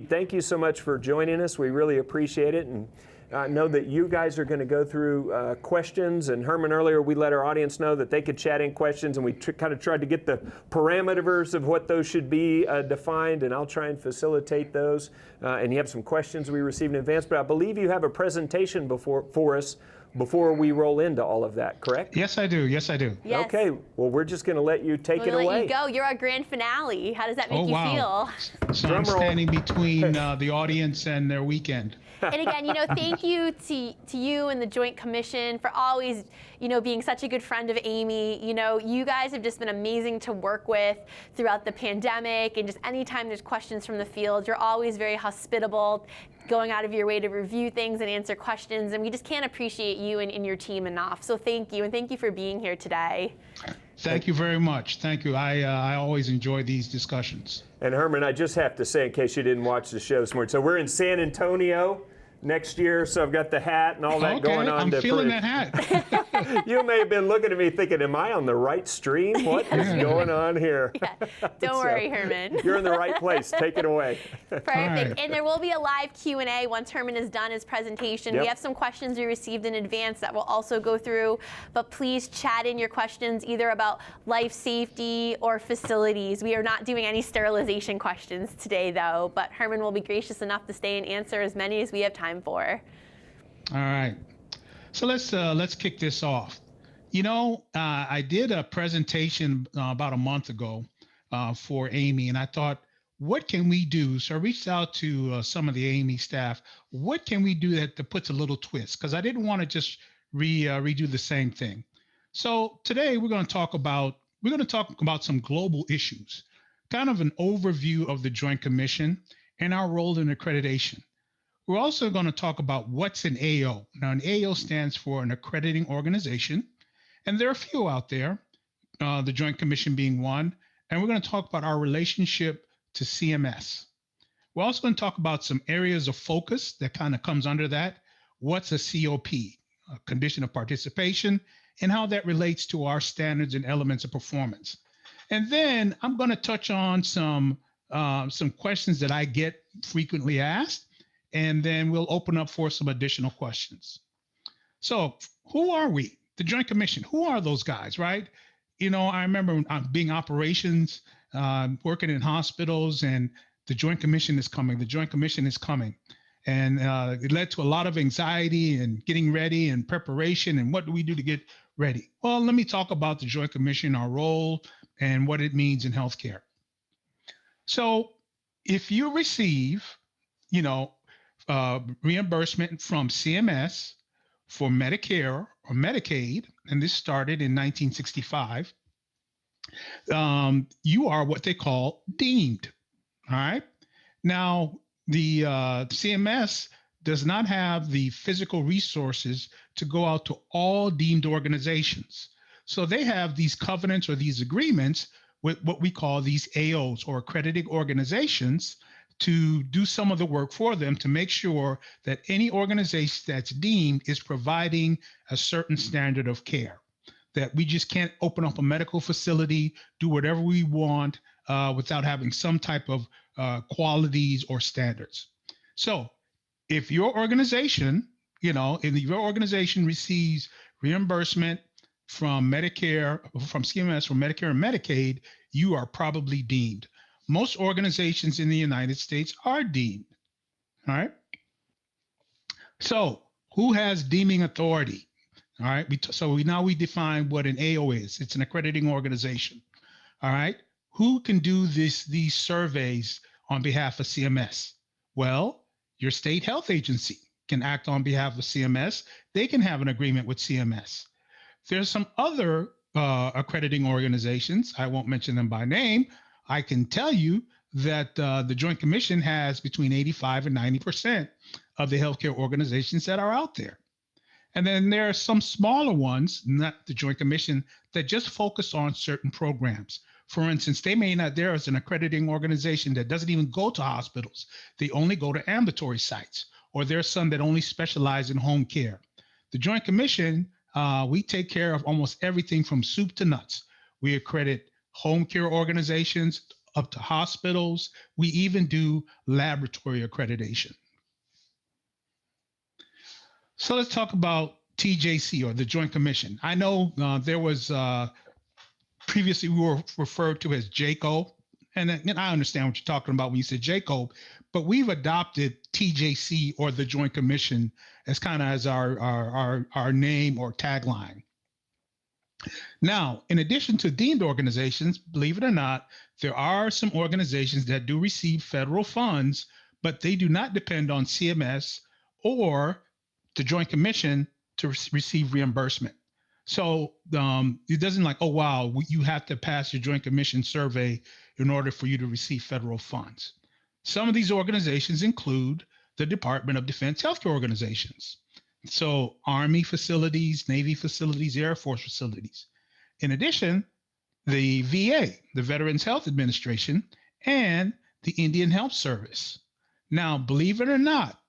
thank you so much for joining us. We really appreciate it. And know that you guys are going to go through questions. And Herman, earlier we let our audience know that they could chat in questions, and we kind of tried to get the parameters of what those should be defined, and I'll try and facilitate those. And you have some questions we received in advance, but I believe you have a presentation for us before we roll into all of that, correct? Yes, I do. Yes, I do. Yes. Okay. Well, we're just going to let you take it away. Let you go. You're our grand finale. How does that make you feel? So I'm standing between the audience and their weekend. And again, thank you to you and the Joint Commission for always, being such a good friend of AAMI. You guys have just been amazing to work with throughout the pandemic, and just anytime there's questions from the field, you're always very hospitable, going out of your way to review things and answer questions, and we just can't appreciate you and your team enough. So thank you, and thank you for being here today. Thank you very much. Thank you. I always enjoy these discussions. And Herman, I just have to say, in case you didn't watch the show this morning, so we're in San Antonio next year, so I've got the hat and all that going on. I'm feeling that hat. You may have been looking at me thinking, am I on the right stream? What is going on here? Yeah. Don't worry, Herman. You're in the right place. Take it away. Perfect. Right. And there will be a live Q&A once Herman is done his presentation. Yep. We have some questions we received in advance that we'll also go through, but please chat in your questions either about life safety or facilities. We are not doing any sterilization questions today, though, but Herman will be gracious enough to stay and answer as many as we have time for. All right. So let's kick this off. I did a presentation about a month ago for AAMI, and I thought, what can we do? So I reached out to some of the AAMI staff. What can we do that puts a little twist? Because I didn't want to just redo the same thing. So today we're going to talk about some global issues, kind of an overview of the Joint Commission and our role in accreditation. We're also going to talk about what's an AO. Now, an AO stands for an accrediting organization, and there are a few out there, the Joint Commission being one, and we're going to talk about our relationship to CMS. We're also going to talk about some areas of focus that kind of comes under that. What's a COP, a condition of participation, and how that relates to our standards and elements of performance. And then I'm going to touch on some questions that I get frequently asked, and then we'll open up for some additional questions. So who are we? The Joint Commission, who are those guys, right? I remember being operations, working in hospitals, and the Joint Commission is coming. The Joint Commission is coming. And it led to a lot of anxiety and getting ready and preparation and what do we do to get ready? Well, let me talk about the Joint Commission, our role, and what it means in healthcare. So if you receive, reimbursement from CMS for Medicare or Medicaid, and this started in 1965, you are what they call deemed. All right. Now, the CMS does not have the physical resources to go out to all deemed organizations. So they have these covenants or these agreements with what we call these AOs or accredited organizations to do some of the work for them to make sure that any organization that's deemed is providing a certain standard of care, that we just can't open up a medical facility, do whatever we want without having some type of qualities or standards. So if your organization, your organization receives reimbursement from Medicare, from CMS, from Medicare and Medicaid, you are probably deemed. Most organizations in the United States are deemed, all right? So who has deeming authority, all right? Now we define what an AO is. It's an accrediting organization, all right? Who can do these surveys on behalf of CMS? Well, your state health agency can act on behalf of CMS. They can have an agreement with CMS. There's some other accrediting organizations. I won't mention them by name. I can tell you that the Joint Commission has between 85 and 90% of the healthcare organizations that are out there. And then there are some smaller ones, not the Joint Commission, that just focus on certain programs. For instance, there is an accrediting organization that doesn't even go to hospitals. They only go to ambulatory sites, or there's some that only specialize in home care. The Joint Commission, we take care of almost everything from soup to nuts. We accredit home care organizations up to hospitals. We even do laboratory accreditation. So let's talk about TJC, or the Joint Commission. I know there was previously we were referred to as JCO, and I understand what you're talking about when you said JCO, but we've adopted TJC, or the Joint Commission, as kind of as our name or tagline. Now, in addition to deemed organizations, believe it or not, there are some organizations that do receive federal funds, but they do not depend on CMS or the Joint Commission to receive reimbursement. So it doesn't like, oh, wow, you have to pass your Joint Commission survey in order for you to receive federal funds. Some of these organizations include the Department of Defense healthcare organizations. So Army facilities, Navy facilities, Air Force facilities. In addition, the VA, the Veterans Health Administration, and the Indian Health Service. Now, believe it or not,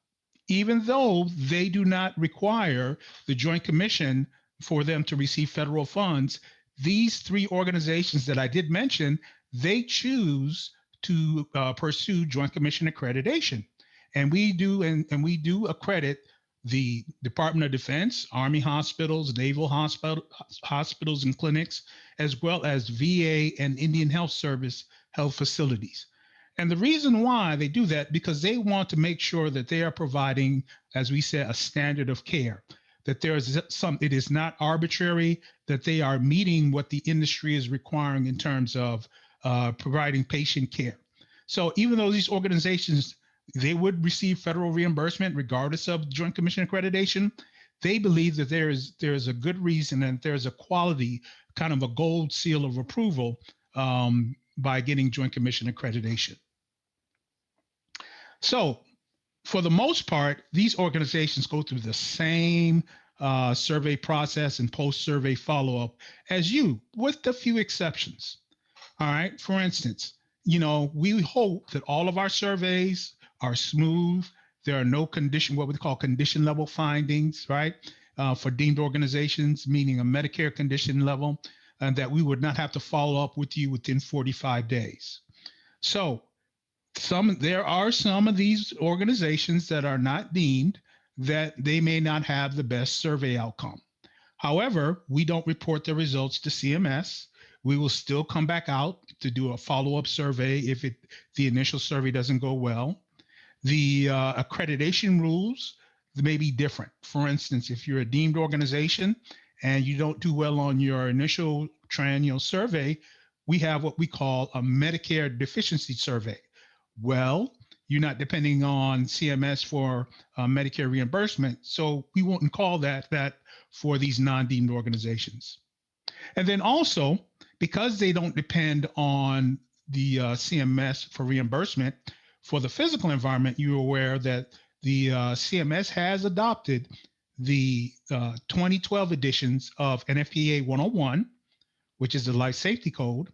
even though they do not require the Joint Commission for them to receive federal funds, these three organizations that I did mention, they choose to pursue Joint Commission accreditation. And we do accredit the Department of Defense, Army hospitals, Naval hospitals and clinics, as well as VA and Indian Health Service health facilities. And the reason why they do that, because they want to make sure that they are providing, as we said, a standard of care, that there is it is not arbitrary, that they are meeting what the industry is requiring in terms of providing patient care. So even though these organizations, they would receive federal reimbursement regardless of Joint Commission accreditation, they believe that there is a good reason and there's a quality, kind of a gold seal of approval by getting Joint Commission accreditation. So for the most part, these organizations go through the same survey process and post-survey follow-up as you, with a few exceptions. All right. For instance, we hope that all of our surveys are smooth. There are no what we call condition level findings, right? For deemed organizations, meaning a Medicare condition level, and that we would not have to follow up with you within 45 days. So there are some of these organizations that are not deemed, that they may not have the best survey outcome. However, we don't report the results to CMS. We will still come back out to do a follow-up survey if the initial survey doesn't go well. The accreditation rules may be different. For instance, if you're a deemed organization and you don't do well on your initial triennial survey, we have what we call a Medicare deficiency survey. Well, you're not depending on CMS for Medicare reimbursement, so we won't call that for these non-deemed organizations. And then also, because they don't depend on the CMS for reimbursement, for the physical environment, you're aware that the CMS has adopted the 2012 editions of NFPA 101, which is the Life Safety Code,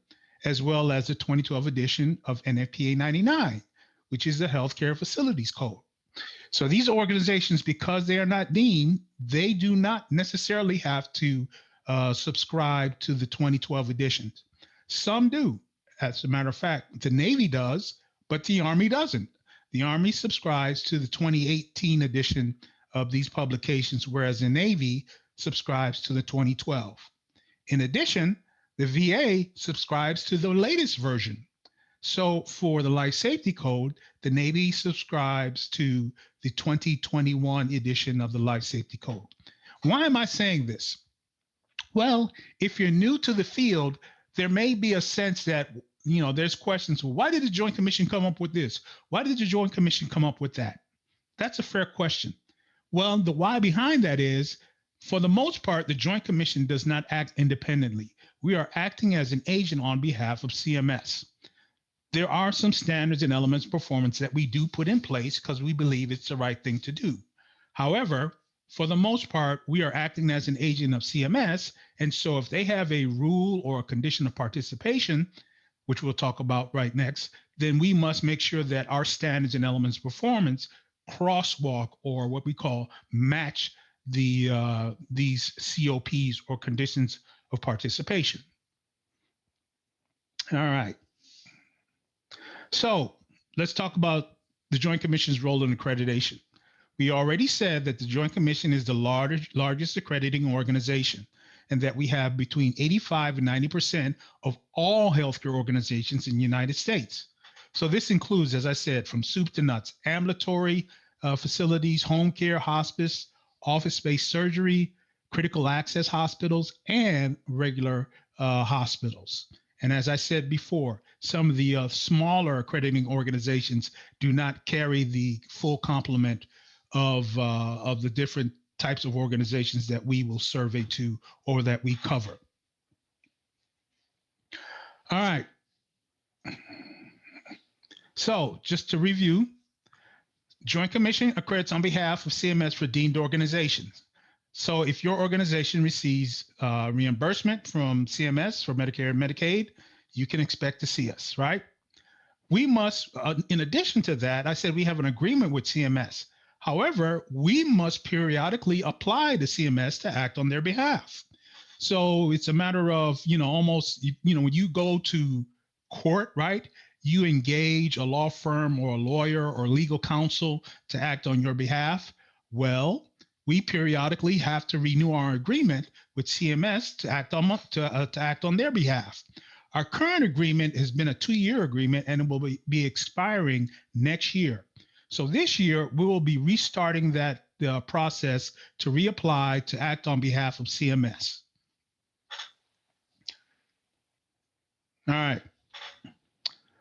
as well as the 2012 edition of NFPA 99, which is the Healthcare Facilities Code. So these organizations, because they are not deemed, they do not necessarily have to subscribe to the 2012 editions. Some do. As a matter of fact, the Navy does, but the Army doesn't. The Army subscribes to the 2018 edition of these publications, whereas the Navy subscribes to the 2012. In addition, the VA subscribes to the latest version. So for the Life Safety Code, the Navy subscribes to the 2021 edition of the Life Safety Code. Why am I saying this? Well, if you're new to the field, there may be a sense that, there's questions. Well, why did the Joint Commission come up with this? Why did the Joint Commission come up with that? That's a fair question. Well, the why behind that is, for the most part, the Joint Commission does not act independently. We are acting as an agent on behalf of CMS. There are some standards and elements of performance that we do put in place because we believe it's the right thing to do. However, for the most part, we are acting as an agent of CMS. And so if they have a rule or a condition of participation, which we'll talk about right next, then we must make sure that our standards and elements of performance crosswalk, or what we call match, these COPs or conditions of participation. All right. So let's talk about the Joint Commission's role in accreditation. We already said that the Joint Commission is the largest accrediting organization, and that we have between 85 and 90% of all healthcare organizations in the United States. So this includes, as I said, from soup to nuts, ambulatory facilities, home care, hospice, office-based surgery, critical access hospitals, and regular hospitals. And as I said before, some of the smaller accrediting organizations do not carry the full complement of the different types of organizations that we will survey to or that we cover. All right. So just to review, Joint Commission accredits on behalf of CMS for deemed organizations. So if your organization receives reimbursement from CMS for Medicare and Medicaid, you can expect to see us, right? We must, in addition to that, I said we have an agreement with CMS. However, we must periodically apply to CMS to act on their behalf. So it's a matter of, almost, when you go to court, right, you engage a law firm or a lawyer or legal counsel to act on your behalf. Well, we periodically have to renew our agreement with CMS to act on their behalf. Our current agreement has been a 2-year agreement, and it will be expiring next year. So this year, we will be restarting that process to reapply to act on behalf of CMS. All right.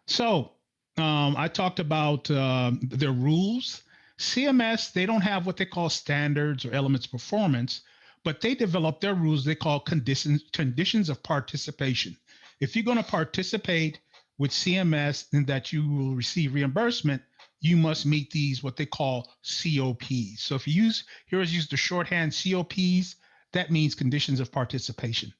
So I talked about their rules. CMS, they don't have what they call standards or elements of performance, but they develop their rules they call conditions of participation. If you're going to participate with CMS and that you will receive reimbursement, you must meet these, what they call COPs. So if you use the shorthand COPs, that means conditions of participation.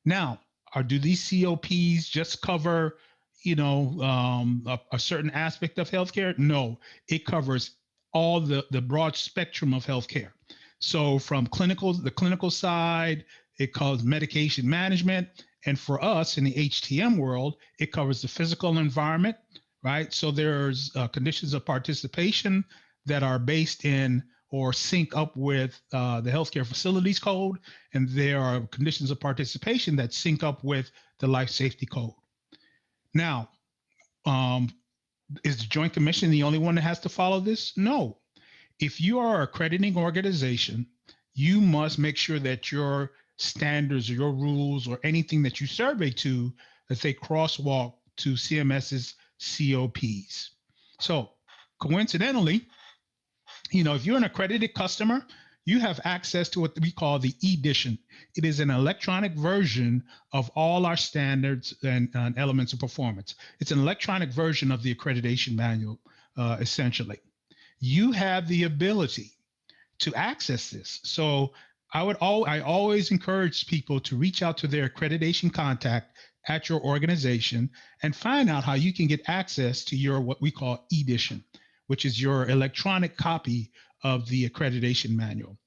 Now, do these COPs just cover, a certain aspect of healthcare? No, it covers all the broad spectrum of healthcare. So from the clinical side, it covers medication management. And for us in the HTM world, it covers the physical environment, right? So there's conditions of participation that are based in or sync up with the Healthcare Facilities Code. And there are conditions of participation that sync up with the Life Safety Code. Now, is the Joint Commission the only one that has to follow this? No. If you are an accrediting organization, you must make sure that your standards or your rules or anything that you survey to, that they crosswalk to CMS's COPs. So coincidentally, if you're an accredited customer, you have access to what we call the eDition. It is an electronic version of all our standards and elements of performance. It's an electronic version of the accreditation manual, essentially. You have the ability to access this. So I always encourage people to reach out to their accreditation contact at your organization and find out how you can get access to your what we call eDition, which is your electronic copy of the accreditation manual.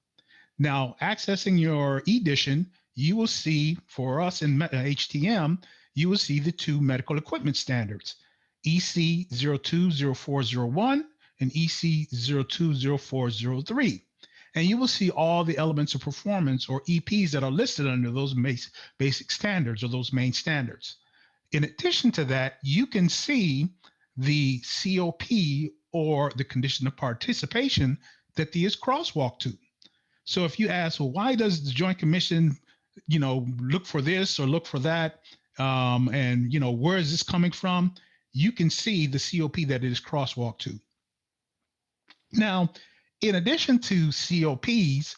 Now, accessing your eDition, you will see, for us in HTM, you will see the 2 medical equipment standards, EC 020401 and EC 020403. And you will see all the elements of performance or EPs that are listed under those basic standards or those main standards. In addition to that, you can see the COP or the condition of participation that is crosswalked to. So if you ask, well, why does the Joint Commission, look for this or look for that? And where is this coming from? You can see the COP that it is crosswalked to. Now, in addition to COPs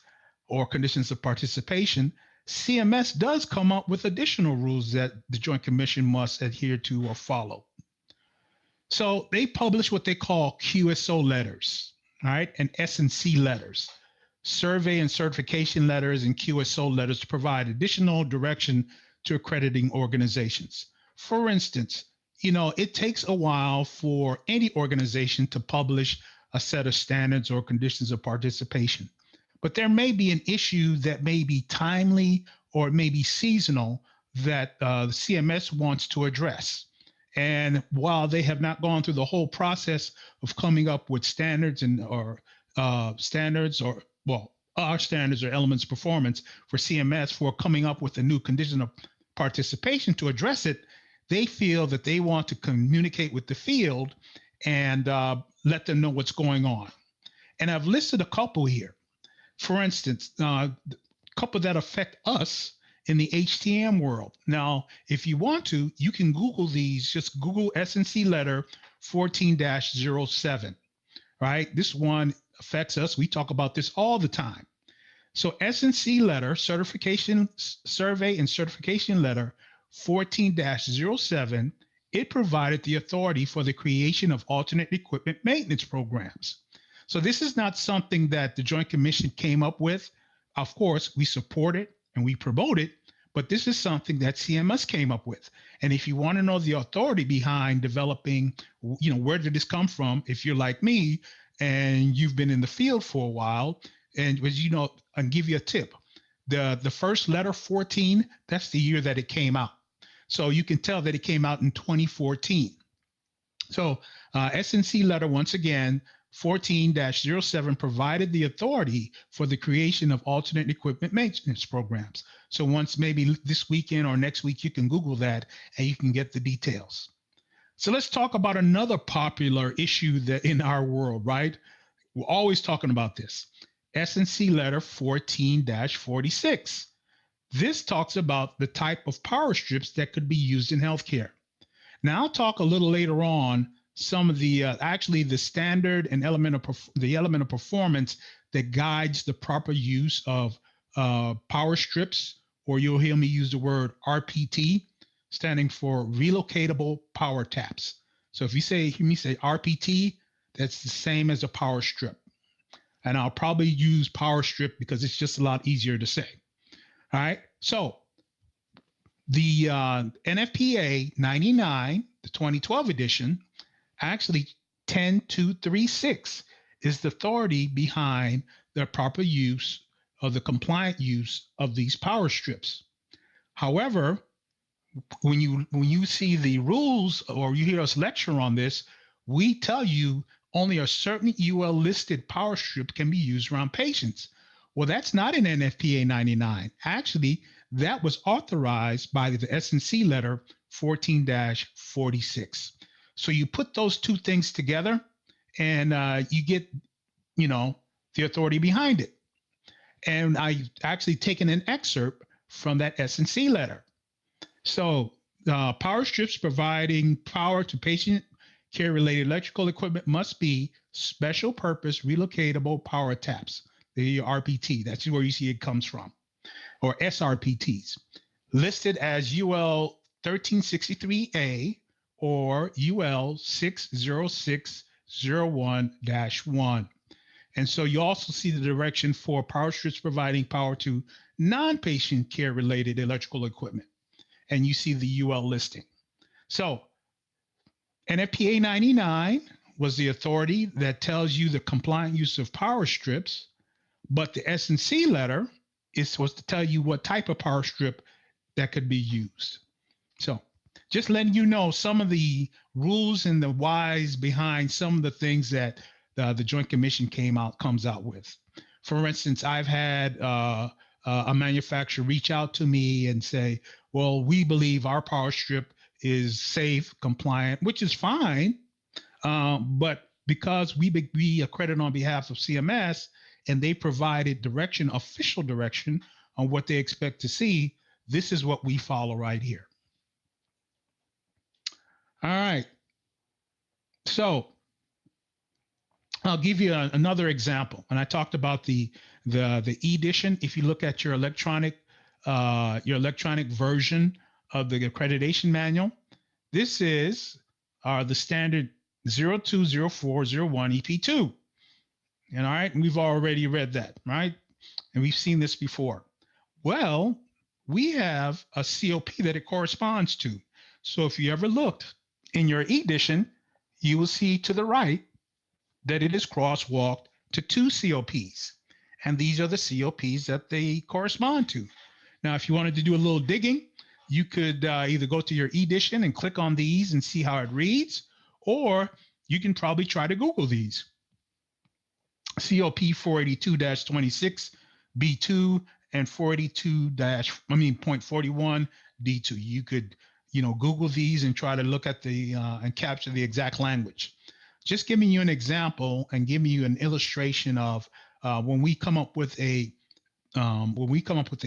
or conditions of participation, CMS does come up with additional rules that the Joint Commission must adhere to or follow. So they publish what they call QSO letters, right, and S&C letters, survey and certification letters and QSO letters to provide additional direction to accrediting organizations. For instance, it takes a while for any organization to publish a set of standards or conditions of participation. But there may be an issue that may be timely or it may be seasonal that the CMS wants to address. And while they have not gone through the whole process of coming up with standards our standards or elements of performance for CMS for coming up with a new condition of participation to address it, they feel that they want to communicate with the field and let them know what's going on. And I've listed a couple here. For instance, a couple that affect us in the HTM world. Now, if you want to, you can Google these. Just Google S&C letter 14-07, right? This one affects us. We talk about this all the time. So S&C letter, certification survey and certification letter 14-07, it provided the authority for the creation of alternate equipment maintenance programs. So this is not something that the Joint Commission came up with. Of course, we support it and we promote it, but this is something that CMS came up with. And if you want to know the authority behind developing, where did this come from? If you're like me and you've been in the field for a while, and I'll give you a tip. The first letter 14, that's the year that it came out. So you can tell that it came out in 2014. So S&C letter, once again, 14-07 provided the authority for the creation of alternate equipment maintenance programs. So once maybe this weekend or next week, you can Google that and you can get the details. So let's talk about another popular issue that in our world, right? We're always talking about this. S&C letter 14-46. This talks about the type of power strips that could be used in healthcare. Now I'll talk a little later on some of the the standard and element of performance that guides the proper use of power strips, or you'll hear me use the word RPT, standing for relocatable power taps. So if you hear me say RPT, that's the same as a power strip. And I'll probably use power strip because it's just a lot easier to say. All right. So the NFPA 99, the 2012 edition, actually 10236 is the authority behind the proper use of the compliant use of these power strips. However, when you see the rules or you hear us lecture on this, we tell you only a certain UL listed power strip can be used around patients. Well, that's not in NFPA 99. Actually, that was authorized by the S&C letter 14-46. So you put those two things together and you get, the authority behind it. And I've actually taken an excerpt from that S&C letter. So power strips providing power to patient care-related electrical equipment must be special purpose relocatable power taps, the RPT. That's where you see it comes from, or SRPTs, listed as UL 1363A or UL 60601-1. And so you also see the direction for power strips providing power to non-patient care-related electrical equipment. And you see the UL listing. So NFPA 99 was the authority that tells you the compliant use of power strips, but the S&C letter was to tell you what type of power strip that could be used. So just letting you know some of the rules and the whys behind some of the things that the Joint Commission comes out with. For instance, I've had a manufacturer reach out to me and say, well, we believe our power strip is safe, compliant, which is fine. But because we accredit on behalf of CMS and they provided official direction on what they expect to see, this is what we follow right here. All right. So I'll give you another example. And I talked about the e-edition. If you look at your electronic version of the accreditation manual, this is the standard 020401 EP2. And all right, and we've already read that, right? And we've seen this before. Well, we have a COP that it corresponds to. So if you ever looked in your e-edition, you will see to the right that it is crosswalked to 2 COPs. And these are the COPs that they correspond to. Now, if you wanted to do a little digging, you could either go to your edition and click on these and see how it reads, or you can probably try to Google these. COP 482-26 B2 and 482-.41 D2. You could, Google these and try to look at the and capture the exact language. Just giving you an example and giving you an illustration of when we come up with a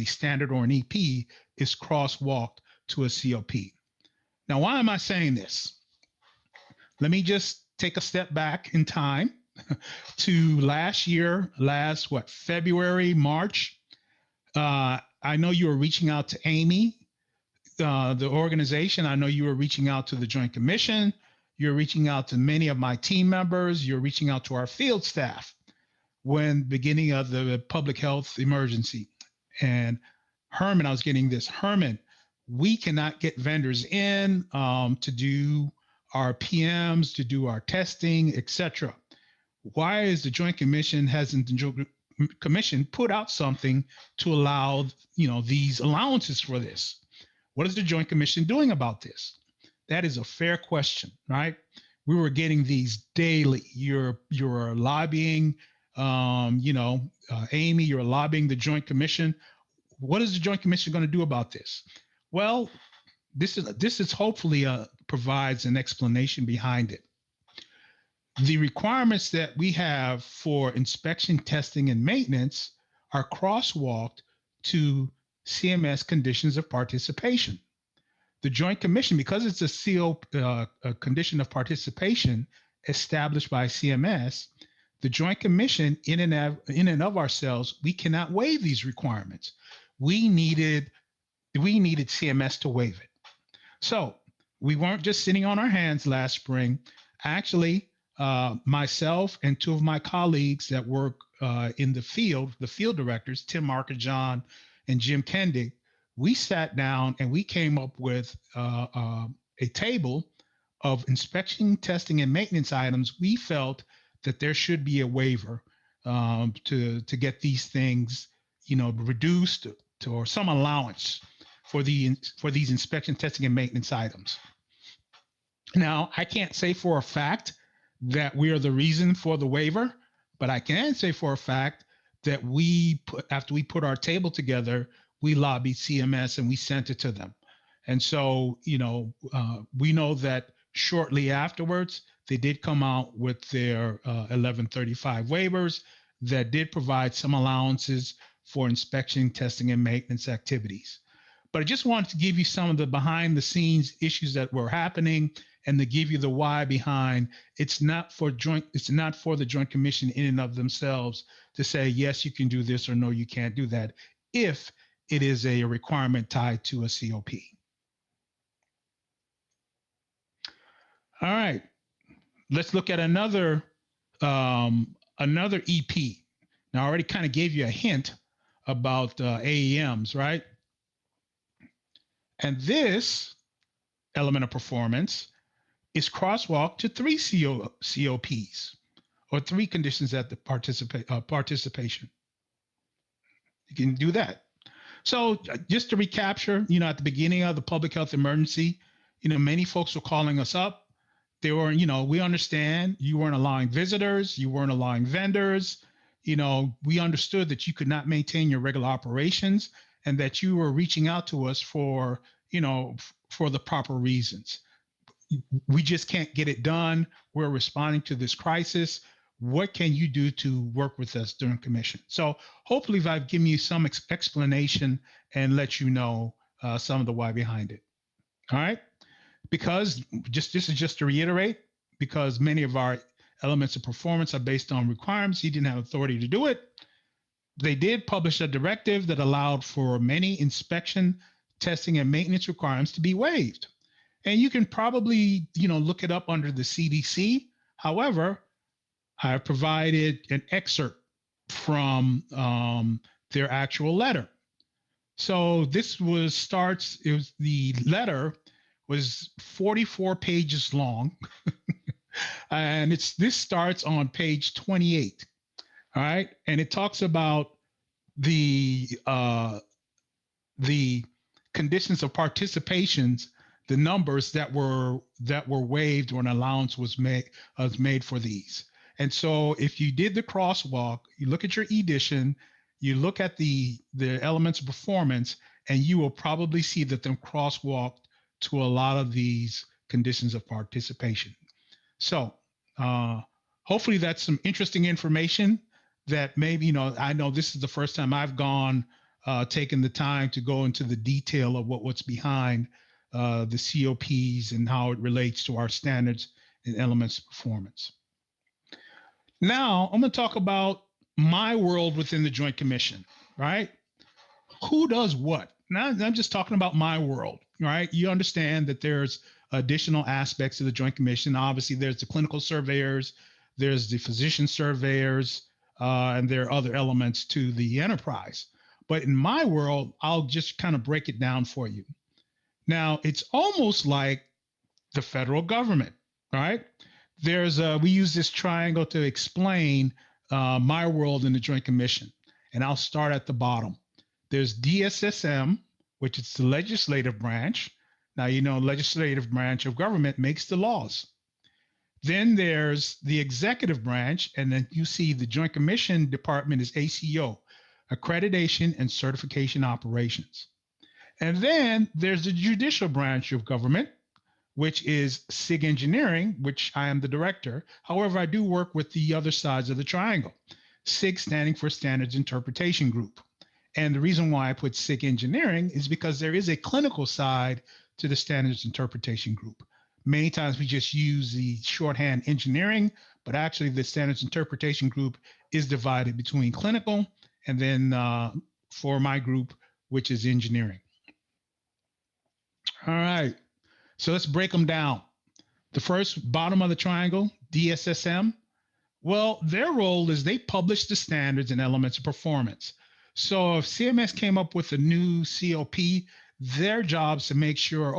standard or an EP, is crosswalked to a COP. Now, why am I saying this? Let me just take a step back in time to last year, February, March. I know you were reaching out to AAMI, the organization. I know you were reaching out to the Joint Commission. You're reaching out to many of my team members. You're reaching out to our field staff when beginning of the public health emergency. And Herman, I was getting this, Herman, we cannot get vendors in to do our PMs, to do our testing, etc. Why is the Joint Commission, hasn't the Joint Commission put out something to allow, these allowances for this? What is the Joint Commission doing about this? That is a fair question, right? We were getting these daily. You're lobbying, AAMI, you're lobbying the Joint Commission. What is the Joint Commission going to do about this? Well, this is hopefully provides an explanation behind it. The requirements that we have for inspection, testing, and maintenance are crosswalked to CMS conditions of participation. The Joint Commission, because it's a condition of participation established by CMS, the Joint Commission, in and of ourselves, we cannot waive these requirements. We needed CMS to waive it. So we weren't just sitting on our hands last spring. Actually, myself and two of my colleagues that work in the field directors, Tim Markajon and Jim Kendig, we sat down and we came up with a table of inspection, testing, and maintenance items. We felt that there should be a waiver to get these things, reduced or some allowance for these inspection, testing, and maintenance items. Now, I can't say for a fact that we are the reason for the waiver, but I can say for a fact that after we put our table together, we lobbied CMS and we sent it to them. And so, we know that shortly afterwards, they did come out with their 1135 waivers that did provide some allowances for inspection, testing, and maintenance activities. But I just wanted to give you some of the behind the scenes issues that were happening and to give you the why behind. It's not for the Joint Commission in and of themselves to say, yes, you can do this, or no, you can't do that, if it is a requirement tied to a COP. All right, let's look at another EP. Now, I already kind of gave you a hint about AEMs, right? And this element of performance is crosswalked to 3 COPs, or 3 conditions at the participation. You can do that. So just to recapture, at the beginning of the public health emergency, many folks were calling us up. They were, we understand you weren't allowing visitors, you weren't allowing vendors. We understood that you could not maintain your regular operations and that you were reaching out to us for the proper reasons. We just can't get it done. We're responding to this crisis. What can you do to work with us during commission? So hopefully I've given you some explanation and let you know some of the why behind it. All right. Because this is just to reiterate, because many of our elements of performance are based on requirements. He didn't have authority to do it. They did publish a directive that allowed for many inspection, testing, and maintenance requirements to be waived. And you can probably, look it up under the CDC. However, I provided an excerpt from their actual letter. So the letter was 44 pages long. And this starts on page 28. All right. And it talks about the conditions of participations, the numbers that were waived or an allowance was made for these. And so if you did the crosswalk, you look at your edition, you look at the elements of performance, and you will probably see that them crosswalked to a lot of these conditions of participation. So hopefully that's some interesting information that maybe, I know this is the first time I've taken the time to go into the detail of what's behind the COPs and how it relates to our standards and elements of performance. Now, I'm going to talk about my world within the Joint Commission, right? Who does what? Now, I'm just talking about my world, right? You understand that there's additional aspects of the Joint Commission. Obviously, there's the clinical surveyors, there's the physician surveyors, and there are other elements to the enterprise. But in my world, I'll just kind of break it down for you. Now, it's almost like the federal government, right? We use this triangle to explain my world in the Joint Commission. And I'll start at the bottom. There's DSSM, which is the legislative branch. Now, legislative branch of government makes the laws. Then there's the executive branch, and then you see the Joint Commission department is ACO, Accreditation and Certification Operations. And then there's the judicial branch of government, which is SIG Engineering, which I am the director. However, I do work with the other sides of the triangle. SIG standing for Standards Interpretation Group. And the reason why I put SIG Engineering is because there is a clinical side to the Standards Interpretation Group. Many times we just use the shorthand engineering, but actually the Standards Interpretation Group is divided between clinical and then for my group, which is engineering. All right. So let's break them down. The first bottom of the triangle, DSSM, well, their role is they publish the standards and elements of performance. So if CMS came up with a new COP, their job is to make sure,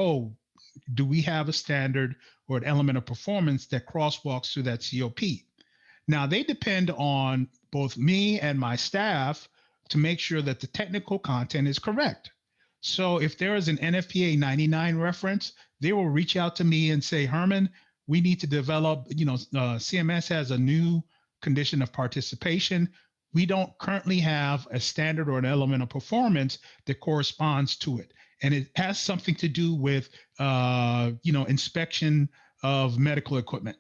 do we have a standard or an element of performance that crosswalks through that COP? Now, they depend on both me and my staff to make sure that the technical content is correct. So if there is an NFPA 99 reference, they will reach out to me and say, Herman, we need to develop, CMS has a new condition of participation. We don't currently have a standard or an element of performance that corresponds to it. And it has something to do with, inspection of medical equipment.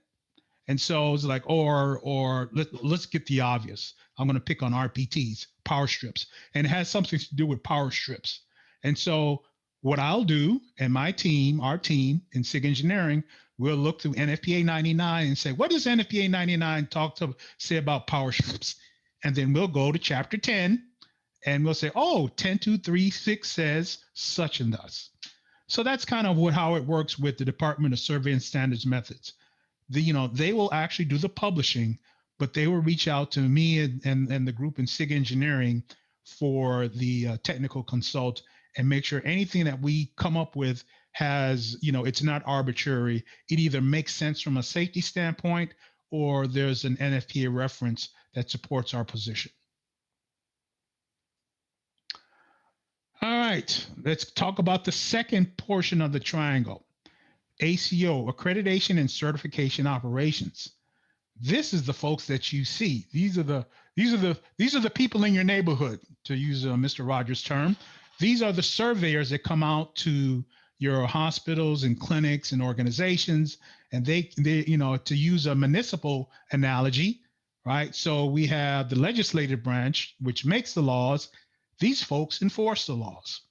And so it's like, let's get the obvious. I'm going to pick on RPTs, power strips, and it has something to do with power strips. And so what I'll do and our team in SIG Engineering, we'll look through NFPA 99 and say, what does NFPA 99 say about power strips? And then we'll go to chapter 10 and we'll say, 10236 says such and thus. So that's kind of how it works with the Department of Survey and Standards Methods. They will actually do the publishing, but they will reach out to me and the group in SIG Engineering for the technical consult and make sure anything that we come up with has, it's not arbitrary. It either makes sense from a safety standpoint or there's an NFPA reference that supports our position. All right, let's talk about the second portion of the triangle. ACO, Accreditation and Certification Operations. This is the folks that you see. These are the people in your neighborhood, to use Mr. Rogers' term. These are the surveyors that come out to your hospitals and clinics and organizations, and they to use a municipal analogy, right? So we have the legislative branch, which makes the laws. These folks enforce the laws.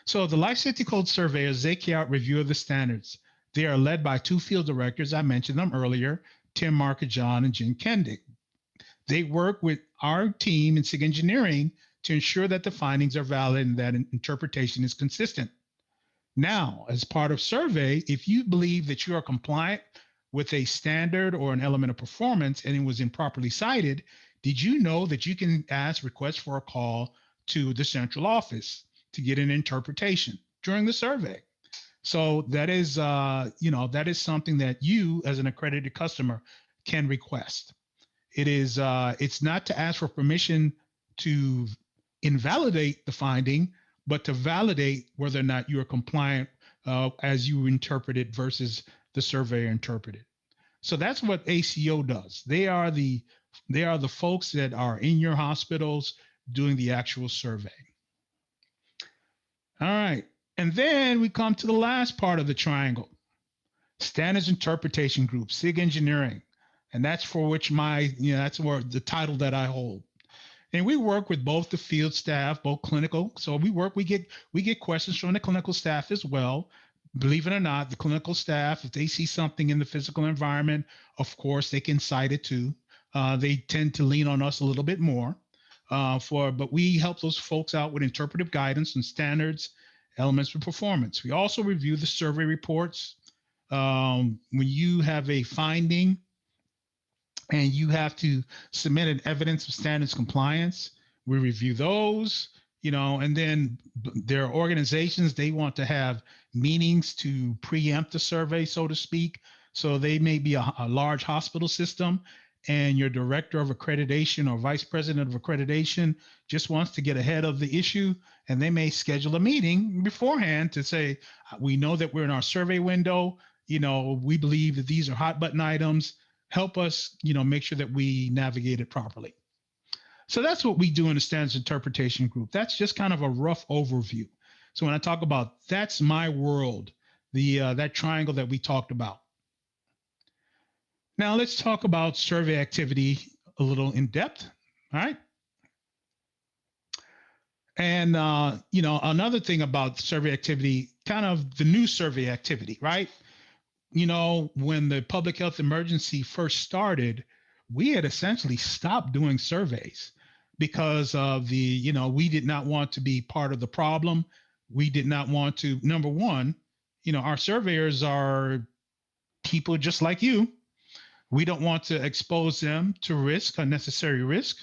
So the Life Safety Code surveyors, they carry out review of the standards. They are led by two field directors. I mentioned them earlier, Tim Markajohn and Jim Kendick. They work with our team in SIG Engineering to ensure that the findings are valid and that interpretation is consistent. Now, as part of survey, if you believe that you are compliant with a standard or an element of performance and it was improperly cited, did you know that you can ask request for a call to the central office to get an interpretation during the survey? So that is, that is something that you as an accredited customer can request. It is, it's not to ask for permission to invalidate the finding, but to validate whether or not you are compliant as you interpret it versus the surveyor interpreted. So that's what ACO does. They are the folks that are in your hospitals doing the actual survey. All right. And then we come to the last part of the triangle, Standards Interpretation Group, SIG Engineering. And that's for which that's where the title that I hold. And we work with both the field staff, both clinical. So we get questions from the clinical staff as well. Believe it or not, the clinical staff, if they see something in the physical environment, of course, they can cite it too. They tend to lean on us a little bit more. But we help those folks out with interpretive guidance and standards, elements for performance. We also review the survey reports. When you have a finding and you have to submit an evidence of standards compliance, we review those, and then there are organizations, they want to have meetings to preempt the survey, so to speak. So they may be a large hospital system, and your director of accreditation or vice president of accreditation just wants to get ahead of the issue, and they may schedule a meeting beforehand to say, we know that we're in our survey window, we believe that these are hot button items, help us, make sure that we navigate it properly. So that's what we do in the Standards Interpretation Group. That's just kind of a rough overview. So when I talk about that's my world, that triangle that we talked about. Now let's talk about survey activity a little in depth, all right? And, another thing about survey activity, kind of the new survey activity, right? When the public health emergency first started, we had essentially stopped doing surveys because of we did not want to be part of the problem. We did not want to, number one, our surveyors are people just like you. We don't want to expose them to risk, unnecessary risk.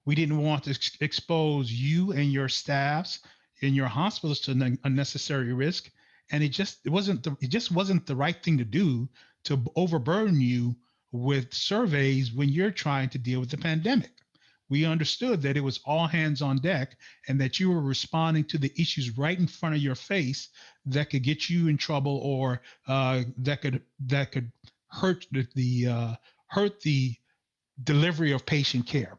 We didn't want to expose you and your staffs in your hospitals to unnecessary risk. And it just wasn't the right thing to do, to overburden you with surveys when you're trying to deal with the pandemic. We understood that it was all hands on deck and that you were responding to the issues right in front of your face that could get you in trouble or that could hurt the delivery of patient care.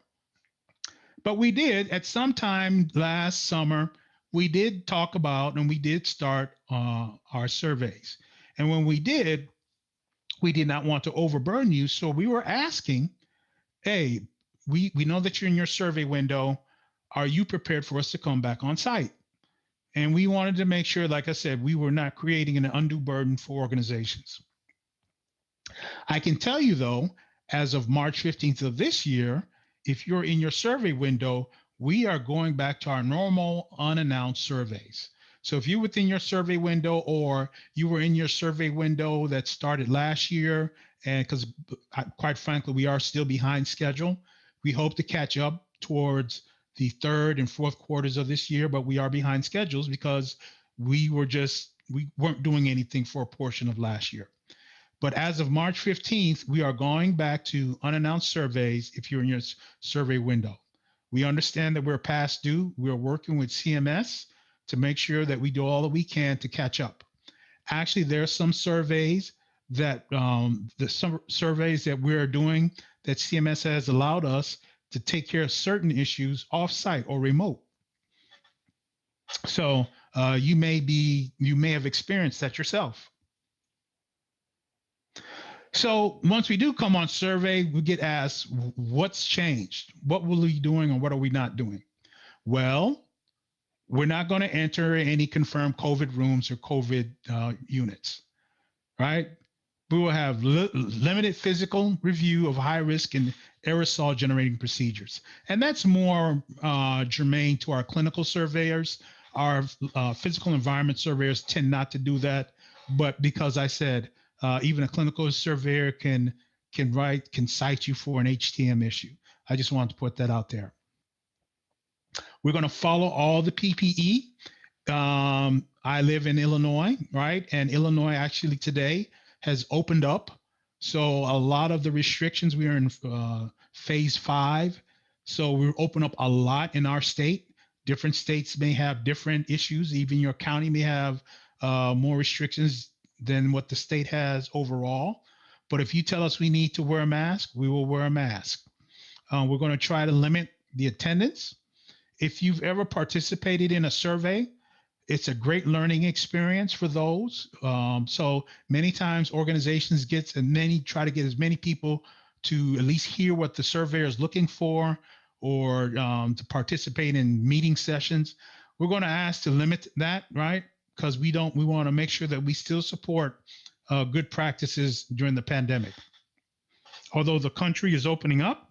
But we did, at some time last summer, we did talk about and we did start our surveys. And when we did not want to overburden you. So we were asking, hey, we know that you're in your survey window. Are you prepared for us to come back on site? And we wanted to make sure, like I said, we were not creating an undue burden for organizations. I can tell you, though, as of March 15th of this year, if you're in your survey window, we are going back to our normal unannounced surveys. So if you're within your survey window or you were in your survey window that started last year, and because quite frankly, we are still behind schedule, we hope to catch up towards the third and fourth quarters of this year, but we are behind schedules because we weren't doing anything for a portion of last year. But as of March 15th, we are going back to unannounced surveys if you're in your survey window. We understand that we're past due. We're working with CMS to make sure that we do all that we can to catch up. Actually, there are some surveys that surveys that we're doing that CMS has allowed us to take care of certain issues off-site or remote. So you may have experienced that yourself. So once we do come on survey, we get asked, what's changed? What were we doing and what are we not doing? Well, we're not going to enter any confirmed COVID rooms or COVID units, right? We will have limited physical review of high risk and aerosol generating procedures. And that's more germane to our clinical surveyors. Our physical environment surveyors tend not to do that. But because I said, even a clinical surveyor can cite you for an HTM issue. I just wanted to put that out there. We're going to follow all the PPE. I live in Illinois, right? And Illinois actually today has opened up. So a lot of the restrictions, we are in phase 5. So we're open up a lot in our state. Different states may have different issues. Even your county may have more restrictions than what the state has overall. But if you tell us we need to wear a mask, we will wear a mask. We're going to try to limit the attendance. If you've ever participated in a survey, it's a great learning experience for those. So many times organizations try to get as many people to at least hear what the surveyor is looking for, or to participate in meeting sessions. We're going to ask to limit that, right? Because we want to make sure that we still support good practices during the pandemic. Although the country is opening up,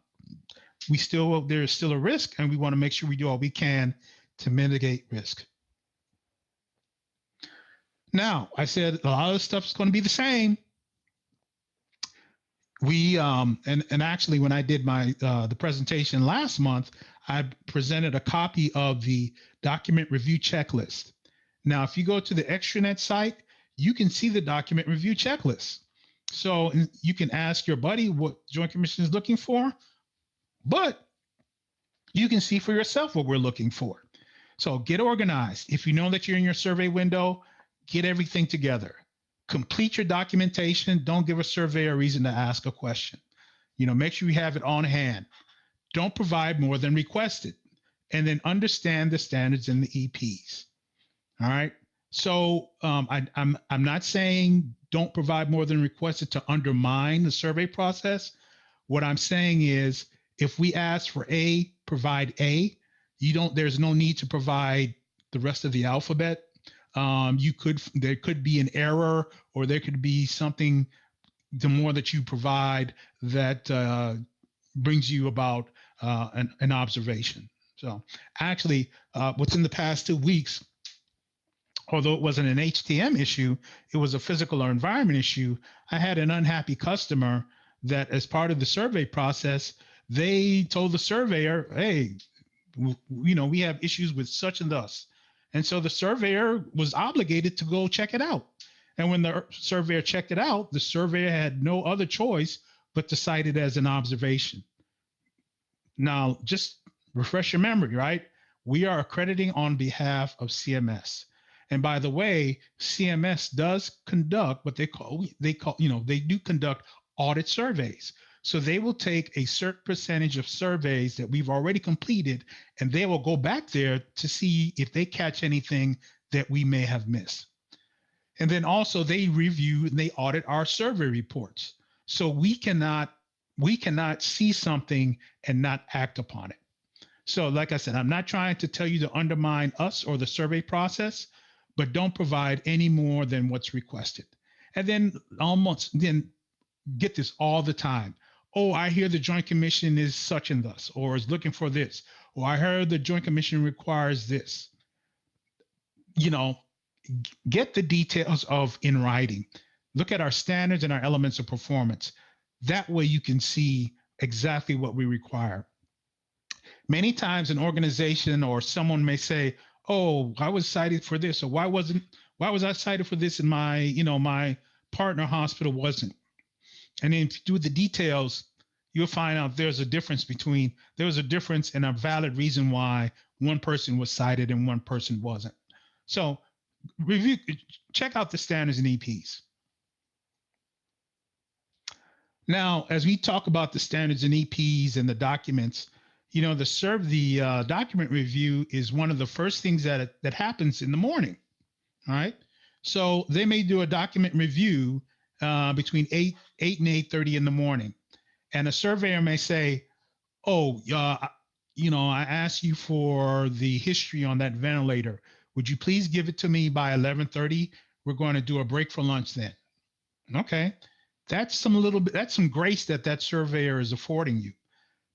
there is still a risk, and we want to make sure we do all we can to mitigate risk. Now, I said a lot of the stuff is going to be the same. We and actually, when I did my the presentation last month, I presented a copy of the document review checklist. Now, if you go to the extranet site, you can see the document review checklist. So you can ask your buddy what Joint Commission is looking for, but you can see for yourself what we're looking for. So get organized. If you know that you're in your survey window, get everything together. Complete your documentation. Don't give a surveyor a reason to ask a question. Make sure you have it on hand. Don't provide more than requested. And then understand the standards in the EPs. All right. So I'm not saying don't provide more than requested to undermine the survey process. What I'm saying is, if we ask for A, provide A. There's no need to provide the rest of the alphabet. There could be an error, or there could be something, the more that you provide, that brings you about an observation. So actually, within the past 2 weeks, although it wasn't an HTM issue, it was a physical or environment issue. I had an unhappy customer that, as part of the survey process, they told the surveyor, hey, we have issues with such and thus. And so the surveyor was obligated to go check it out. And when the surveyor checked it out, the surveyor had no other choice but to cite it as an observation. Now, just refresh your memory, right? We are accrediting on behalf of CMS. And by the way, CMS does conduct what they do conduct audit surveys. So they will take a certain percentage of surveys that we've already completed, and they will go back there to see if they catch anything that we may have missed. And then also they review and they audit our survey reports. So we cannot see something and not act upon it. So like I said, I'm not trying to tell you to undermine us or the survey process, but don't provide any more than what's requested. And then get this all the time. Oh, I hear the Joint Commission is such and thus, or is looking for this, or I heard the Joint Commission requires this. Get the details in writing. Look at our standards and our elements of performance. That way you can see exactly what we require. Many times an organization or someone may say, oh, I was cited for this, or why was I cited for this and my partner hospital wasn't? And then if you do the details, you'll find out there was a difference and a valid reason why one person was cited and one person wasn't. So check out the standards and EPs. Now, as we talk about the standards and EPs and the documents, the document review is one of the first things that happens in the morning. All right. So they may do a document review between 8 and 8:30 in the morning. And a surveyor may say, oh, I asked you for the history on that ventilator. Would you please give it to me by 11:30? We're going to do a break for lunch then. Okay. That's some grace that surveyor is affording you.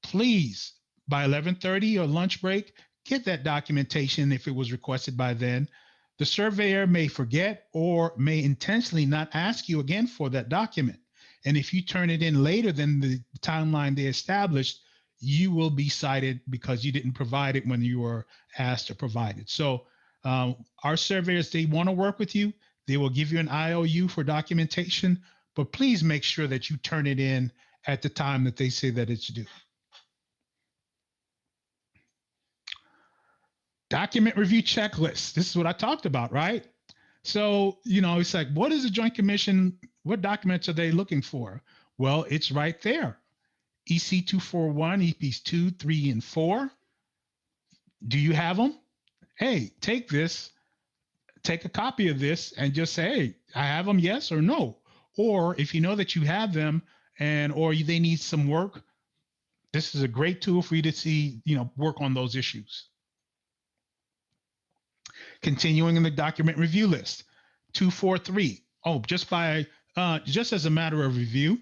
Please, by 11:30 or lunch break, get that documentation if it was requested by then. The surveyor may forget or may intentionally not ask you again for that document. And if you turn it in later than the timeline they established, you will be cited because you didn't provide it when you were asked to provide it. So our surveyors, they want to work with you. They will give you an IOU for documentation, but please make sure that you turn it in at the time that they say that it's due. document review checklist. This is what I talked about, right? So, it's like, what is the Joint Commission? What documents are they looking for? Well, it's right there. EC 241, EPs 2, 3, and 4. Do you have them? Hey, take a copy of this and just say, hey, I have them, yes or no. Or if you know that you have them or they need some work, this is a great tool for you to see, work on those issues. Continuing in the document review list, 243. Oh, just as a matter of review,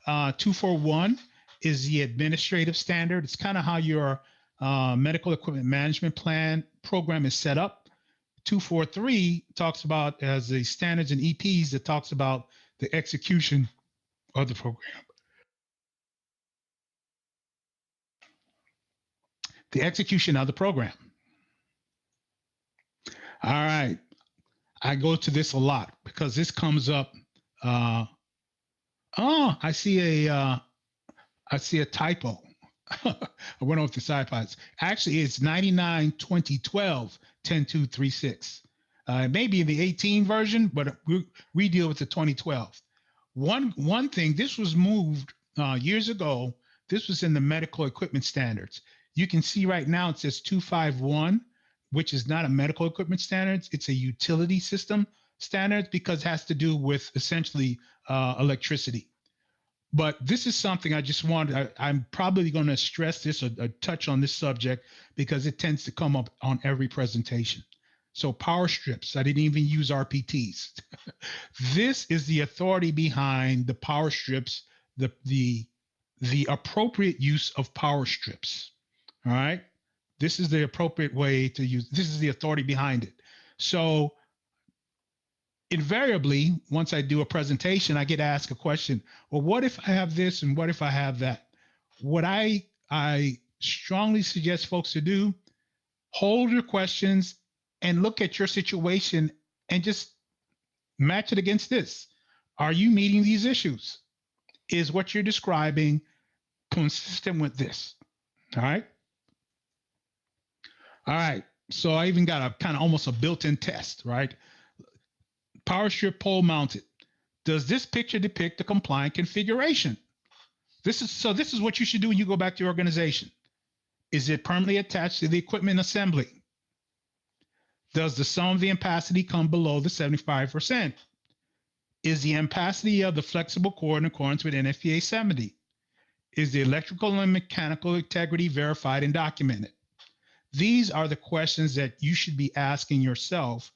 241 is the administrative standard. It's kind of how your medical equipment management plan program is set up. 243 talks about as the standards and EPs that talks about the execution of the program. The execution of the program. All right. I go to this a lot because this comes up. I see a typo. I went off the side pods. Actually, it's 99 2012 10236. It may be in the 18 version, but we deal with the 2012. One thing, this was moved years ago. This was in the medical equipment standards. You can see right now it says 251, which is not a medical equipment standards. It's a utility system standards because it has to do with essentially electricity. But this is something I just wanted. I'm probably going to stress this or touch on this subject because it tends to come up on every presentation. So power strips, I didn't even use RPTs. This is the authority behind the power strips, the appropriate use of power strips. All right. This is the appropriate way to use. This is the authority behind it. So invariably, once I do a presentation, I get asked a question. Well, what if I have this and what if I have that? What I strongly suggest folks to do, hold your questions and look at your situation and just match it against this. Are you meeting these issues? Is what you're describing consistent with this? All right. All right. So I even got a kind of almost a built-in test, right? Power strip pole mounted. Does this picture depict the compliant configuration? This is what you should do when you go back to your organization. Is it permanently attached to the equipment assembly? Does the sum of the ampacity come below the 75%? Is the ampacity of the flexible cord in accordance with NFPA 70? Is the electrical and mechanical integrity verified and documented? These are the questions that you should be asking yourself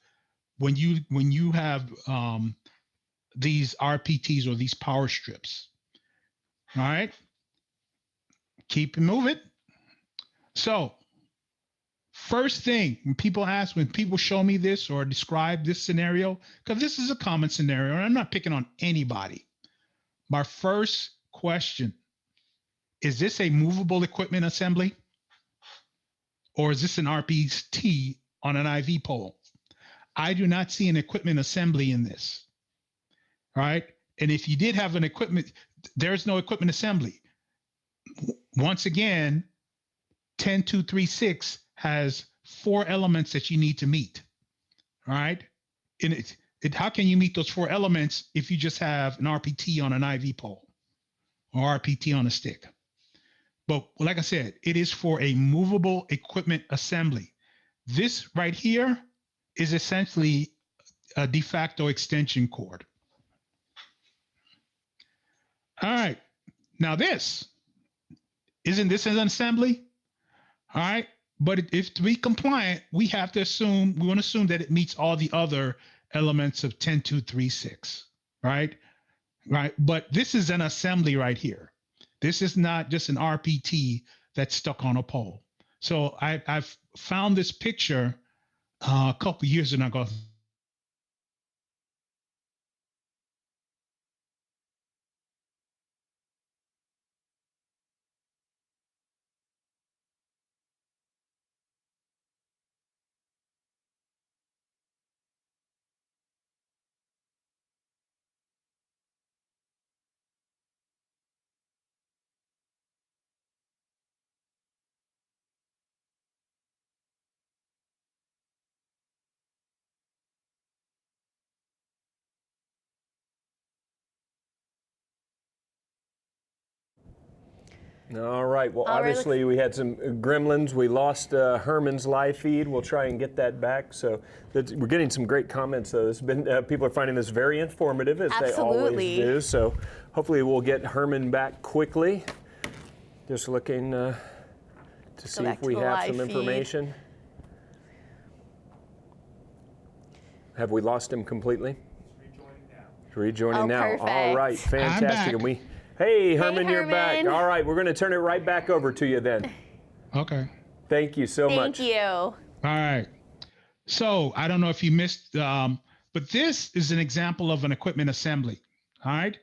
when you have these RPTs or these power strips. All right, keep it moving. So first thing, when people show me this or describe this scenario, because this is a common scenario, and I'm not picking on anybody. My first question, is this a movable equipment assembly? Or is this an RPT on an IV pole? I do not see an equipment assembly in this. All right. And if you did have an equipment, there's no equipment assembly. Once again, 10236 has 4 elements that you need to meet. All right. And how can you meet those 4 elements if you just have an RPT on an IV pole or RPT on a stick? But like I said, it is for a movable equipment assembly. This right here is essentially a de facto extension cord. All right. Now isn't this an assembly? All right. But if to be compliant, we want to assume that it meets all the other elements of 10236, right? Right. But this is an assembly right here. This is not just an RPT that's stuck on a pole. So I've found this picture a couple years ago. All right. Well, All right, obviously we had some gremlins. We lost Herman's live feed. We'll try and get that back. So we're getting some great comments, though. It's been people are finding this very informative, as they always do. So hopefully we'll get Herman back quickly. Just looking to see if we have some information. Have we lost him completely? Rejoining now. Perfect. All right. Fantastic. And hey, Herman, you're back. All right, we're going to turn it right back over to you then. Okay. Thank you so much. Thank you. All right. So I don't know if you missed, but this is an example of an equipment assembly. All right.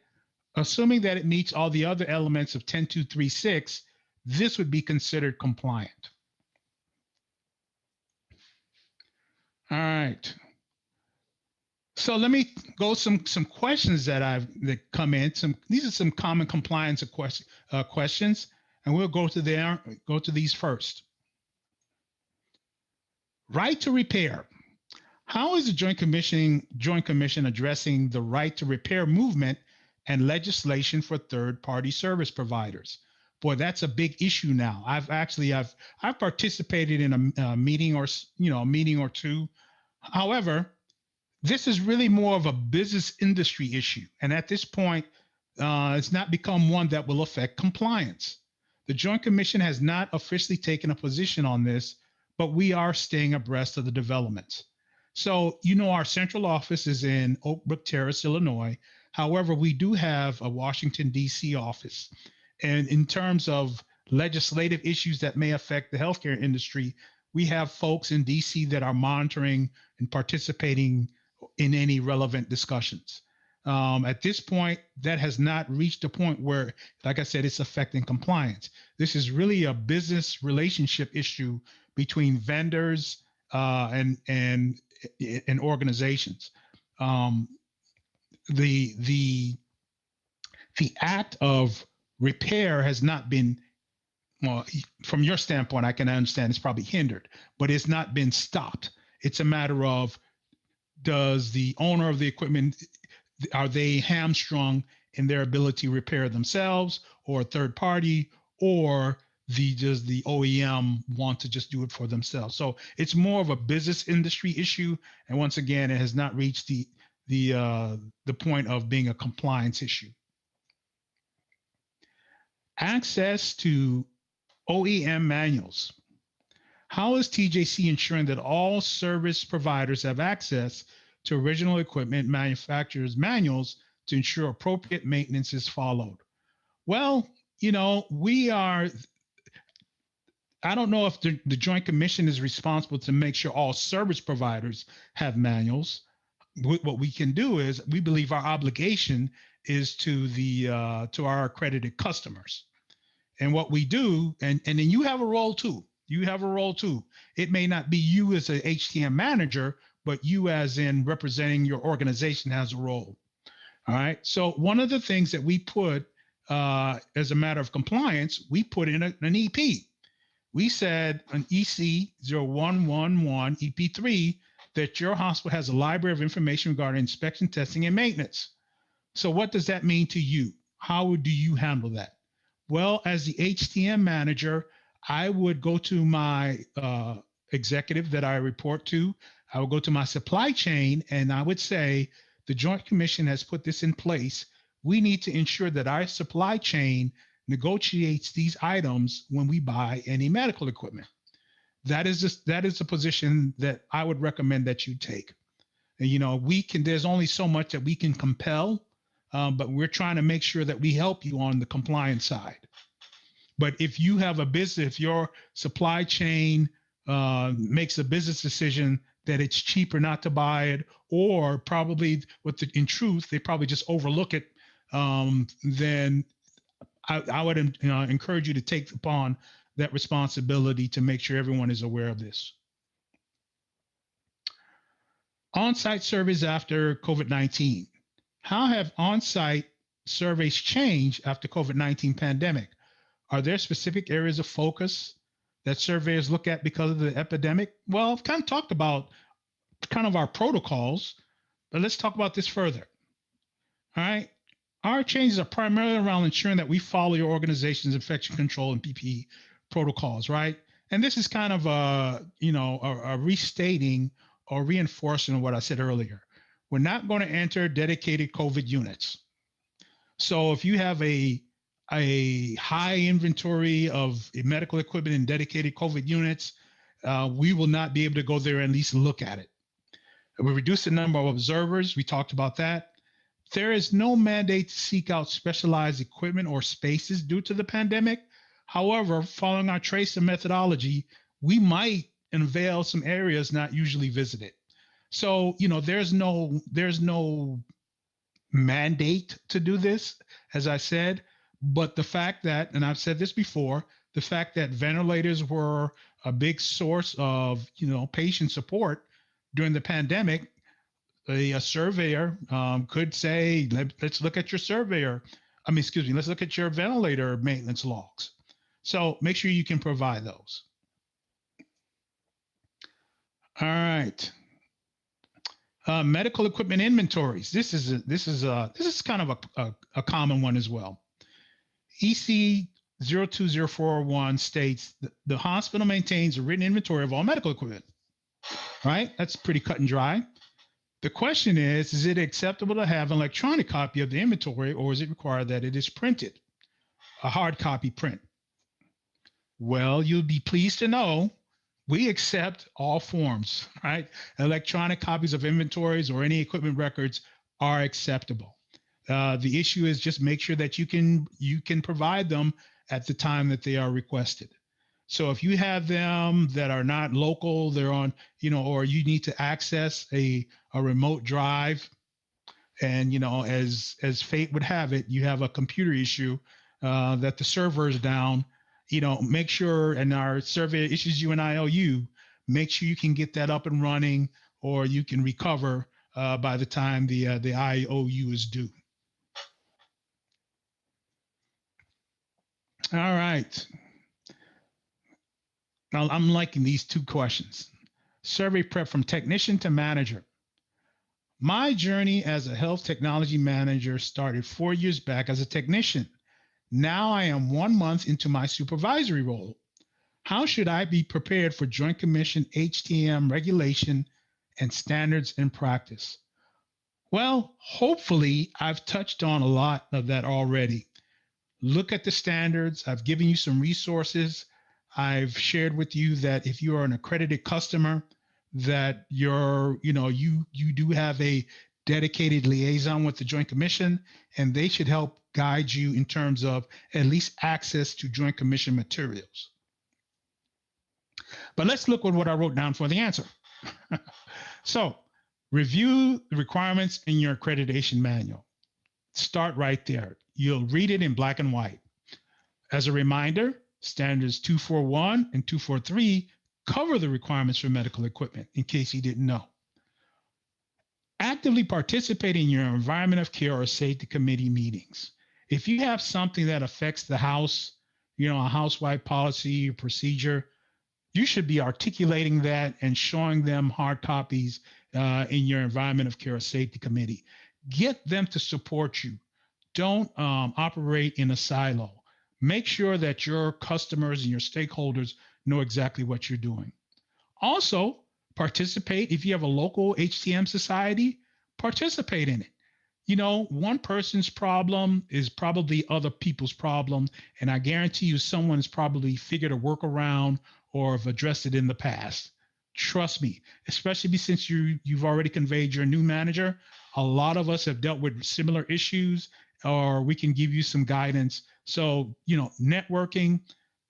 Assuming that it meets all the other elements of 10236, this would be considered compliant. All right. So let me go some questions that come in. These are some common compliance questions, and we'll go to these first. Right to repair. How is the Joint Commission addressing the right to repair movement and legislation for third-party service providers? Boy, that's a big issue now. I've participated in a meeting or two. However, this is really more of a business industry issue. And at this point, it's not become one that will affect compliance. The Joint Commission has not officially taken a position on this, but we are staying abreast of the developments. So, our central office is in Oak Brook Terrace, Illinois. However, we do have a Washington, D.C. office. And in terms of legislative issues that may affect the healthcare industry, we have folks in D.C. that are monitoring and participating in any relevant discussions. At this point, that has not reached a point where, like I said, it's affecting compliance. This is really a business relationship issue between vendors and organizations. The act of repair has not been, well, from your standpoint, I can understand it's probably hindered, but it's not been stopped. It's a matter of, does the owner of the equipment, are they hamstrung in their ability to repair themselves, or a third party, or does the OEM want to just do it for themselves? So it's more of a business industry issue, and once again, it has not reached the point of being a compliance issue. Access to OEM manuals. How is TJC ensuring that all service providers have access to original equipment manufacturers' manuals to ensure appropriate maintenance is followed? Well, I don't know if the Joint Commission is responsible to make sure all service providers have manuals. What we can do is, we believe our obligation is to our accredited customers. And what we do, and then you have a role too. It may not be you as an HTM manager, but you as in representing your organization has a role. All right. So one of the things that we put as a matter of compliance, we put in an EP. We said an EC 0111 EP3 that your hospital has a library of information regarding inspection, testing, and maintenance. So what does that mean to you? How do you handle that? Well, as the HTM manager, I would go to my executive that I report to. I would go to my supply chain, and I would say, the Joint Commission has put this in place. We need to ensure that our supply chain negotiates these items when we buy any medical equipment. That is a position that I would recommend that you take. And, there's only so much that we can compel, but we're trying to make sure that we help you on the compliance side. But if you have a business, if your supply chain makes a business decision that it's cheaper not to buy it, or probably in truth, they probably just overlook it, then I would encourage you to take upon that responsibility to make sure everyone is aware of this. On-site surveys after COVID-19. How have on-site surveys changed after COVID-19 pandemic? Are there specific areas of focus that surveyors look at because of the epidemic? Well, I've kind of talked about our protocols, but let's talk about this further. All right. Our changes are primarily around ensuring that we follow your organization's infection control and PPE protocols, right? And this is kind of a restating or reinforcing of what I said earlier. We're not going to enter dedicated COVID units. So if you have a high inventory of medical equipment in dedicated COVID units, we will not be able to go there and at least look at it. We reduce the number of observers. We talked about that. There is no mandate to seek out specialized equipment or spaces due to the pandemic. However, following our tracer methodology, we might unveil some areas not usually visited. So, there's no mandate to do this, as I said, but the fact that, and I've said this before, the fact that ventilators were a big source of, patient support during the pandemic, a surveyor could say, let's look at your let's look at your ventilator maintenance logs. So make sure you can provide those. All right. Medical equipment inventories. This is kind of a common one as well. EC 020401 states the hospital maintains a written inventory of all medical equipment. Right? That's pretty cut and dry. The question is it acceptable to have an electronic copy of the inventory, or is it required that it is printed, a hard copy print? Well, you'll be pleased to know we accept all forms, right? Electronic copies of inventories or any equipment records are acceptable. The issue is just make sure that you can provide them at the time that they are requested. So if you have them that are not local, they're on, or you need to access a remote drive, and as fate would have it, you have a computer issue that the server is down. Make sure, and our survey issues you an IOU, make sure you can get that up and running, or you can recover by the time the IOU is due. All right. Now I'm liking these two questions. Survey prep from technician to manager. My journey as a health technology manager started 4 years back as a technician. Now I am 1 month into my supervisory role. How should I be prepared for Joint Commission HTM regulation and standards in practice? Well, hopefully I've touched on a lot of that already. Look at the standards. I've given you some resources. I've shared with you that if you are an accredited customer, that you do have a dedicated liaison with the Joint Commission, and they should help guide you in terms of at least access to Joint Commission materials. But let's look at what I wrote down for the answer. So, review the requirements in your accreditation manual. Start right there. You'll read it in black and white. As a reminder, standards 241 and 243 cover the requirements for medical equipment, in case you didn't know. Actively participate in your environment of care or safety committee meetings. If you have something that affects the house, a housewide policy or procedure, you should be articulating that and showing them hard copies in your environment of care or safety committee. Get them to support you. Don't operate in a silo. Make sure that your customers and your stakeholders know exactly what you're doing. Also, participate. If you have a local HTM society, participate in it. One person's problem is probably other people's problem, and I guarantee you someone has probably figured a workaround or have addressed it in the past. Trust me, especially since you've already conveyed your new manager. A lot of us have dealt with similar issues, or we can give you some guidance. So, networking,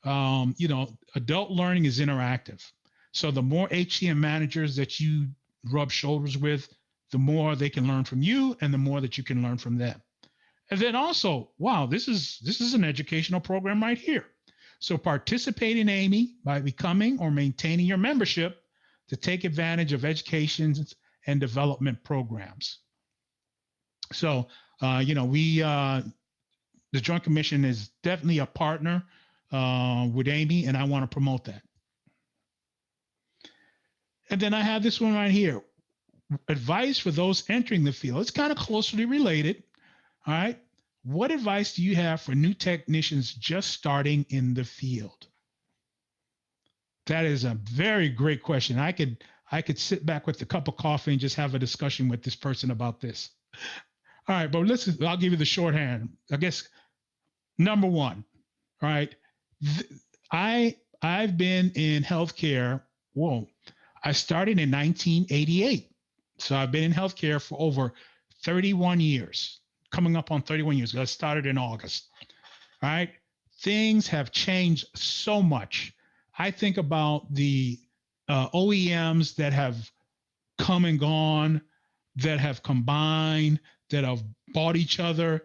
adult learning is interactive. So the more HCM managers that you rub shoulders with, the more they can learn from you and the more that you can learn from them. And then also, wow, this is an educational program right here. So participate in AAMI by becoming or maintaining your membership to take advantage of education and development programs. So, the Joint Commission is definitely a partner with AAMI, and I want to promote that. And then I have this one right here. Advice for those entering the field. It's kind of closely related. All right. What advice do you have for new technicians just starting in the field? That is a very great question. I could sit back with a cup of coffee and just have a discussion with this person about this. All right, but I'll give you the shorthand. I guess number one, all right. I've been in healthcare. Whoa, I started in 1988. So I've been in healthcare for over 31 years, coming up on 31 years. I started in August. All right. Things have changed so much. I think about the OEMs that have come and gone, that have combined, that have bought each other.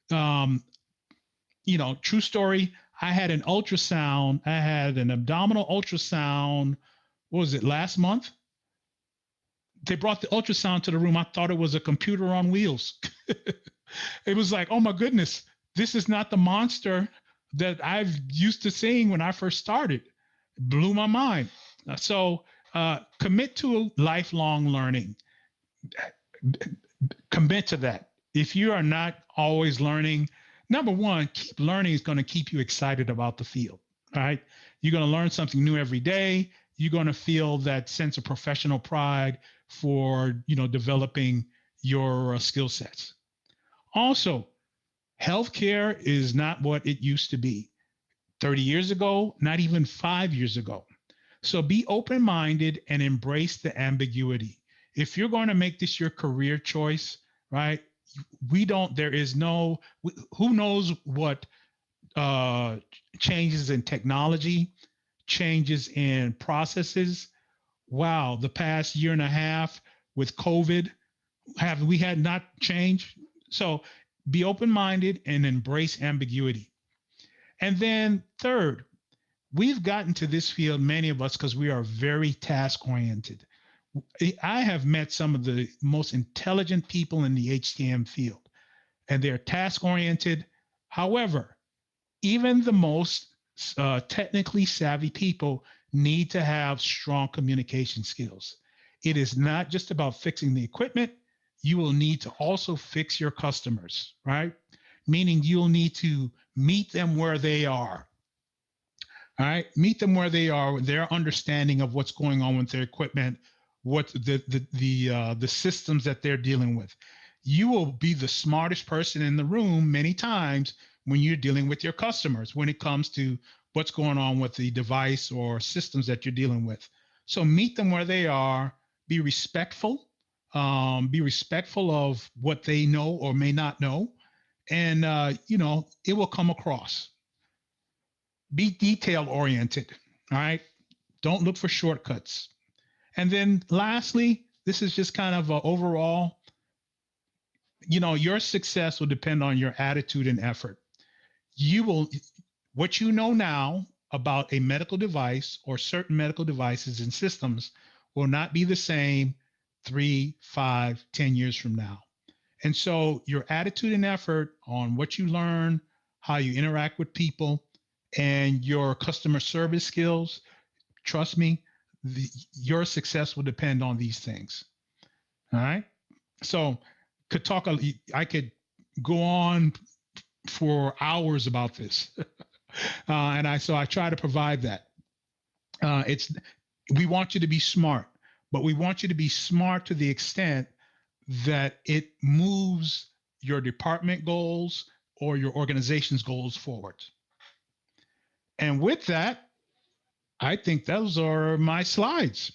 True story. I had an ultrasound. I had an abdominal ultrasound. What was it, last month? They brought the ultrasound to the room. I thought it was a computer on wheels. It was like, oh my goodness, this is not the monster that I've used to seeing when I first started. It blew my mind. So commit to lifelong learning. Commit to that. If you are not always learning, number one, keep learning is going to keep you excited about the field. All right. You're going to learn something new every day. You're going to feel that sense of professional pride for, developing your skill sets. Also, healthcare is not what it used to be 30 years ago, not even 5 years ago. So be open-minded and embrace the ambiguity. If you're going to make this your career choice, right? Who knows what changes in technology, changes in processes. Wow, the past year and a half with COVID, have we had not changed? So be open-minded and embrace ambiguity. And then third, we've gotten to this field, many of us, because we are very task-oriented. I have met some of the most intelligent people in the HCM field, and they're task-oriented. However, even the most technically savvy people need to have strong communication skills. It is not just about fixing the equipment. You will need to also fix your customers, right? Meaning you'll need to meet them where they are. All right, meet them where they are, with their understanding of what's going on with their equipment, what the systems that they're dealing with. You will be the smartest person in the room many times when you're dealing with your customers, when it comes to what's going on with the device or systems that you're dealing with. So meet them where they are, be respectful of what they know or may not know. And, it will come across. Be detail oriented. All right. Don't look for shortcuts. And then lastly, this is just kind of overall, your success will depend on your attitude and effort. What you know now about a medical device or certain medical devices and systems will not be the same 3, 5, 10 years from now. And so your attitude and effort on what you learn, how you interact with people, and your customer service skills, trust me, your success will depend on these things. All right. So I could go on for hours about this. So I try to provide that. We want you to be smart, but we want you to be smart to the extent that it moves your department goals or your organization's goals forward. And with that, I think those are my slides.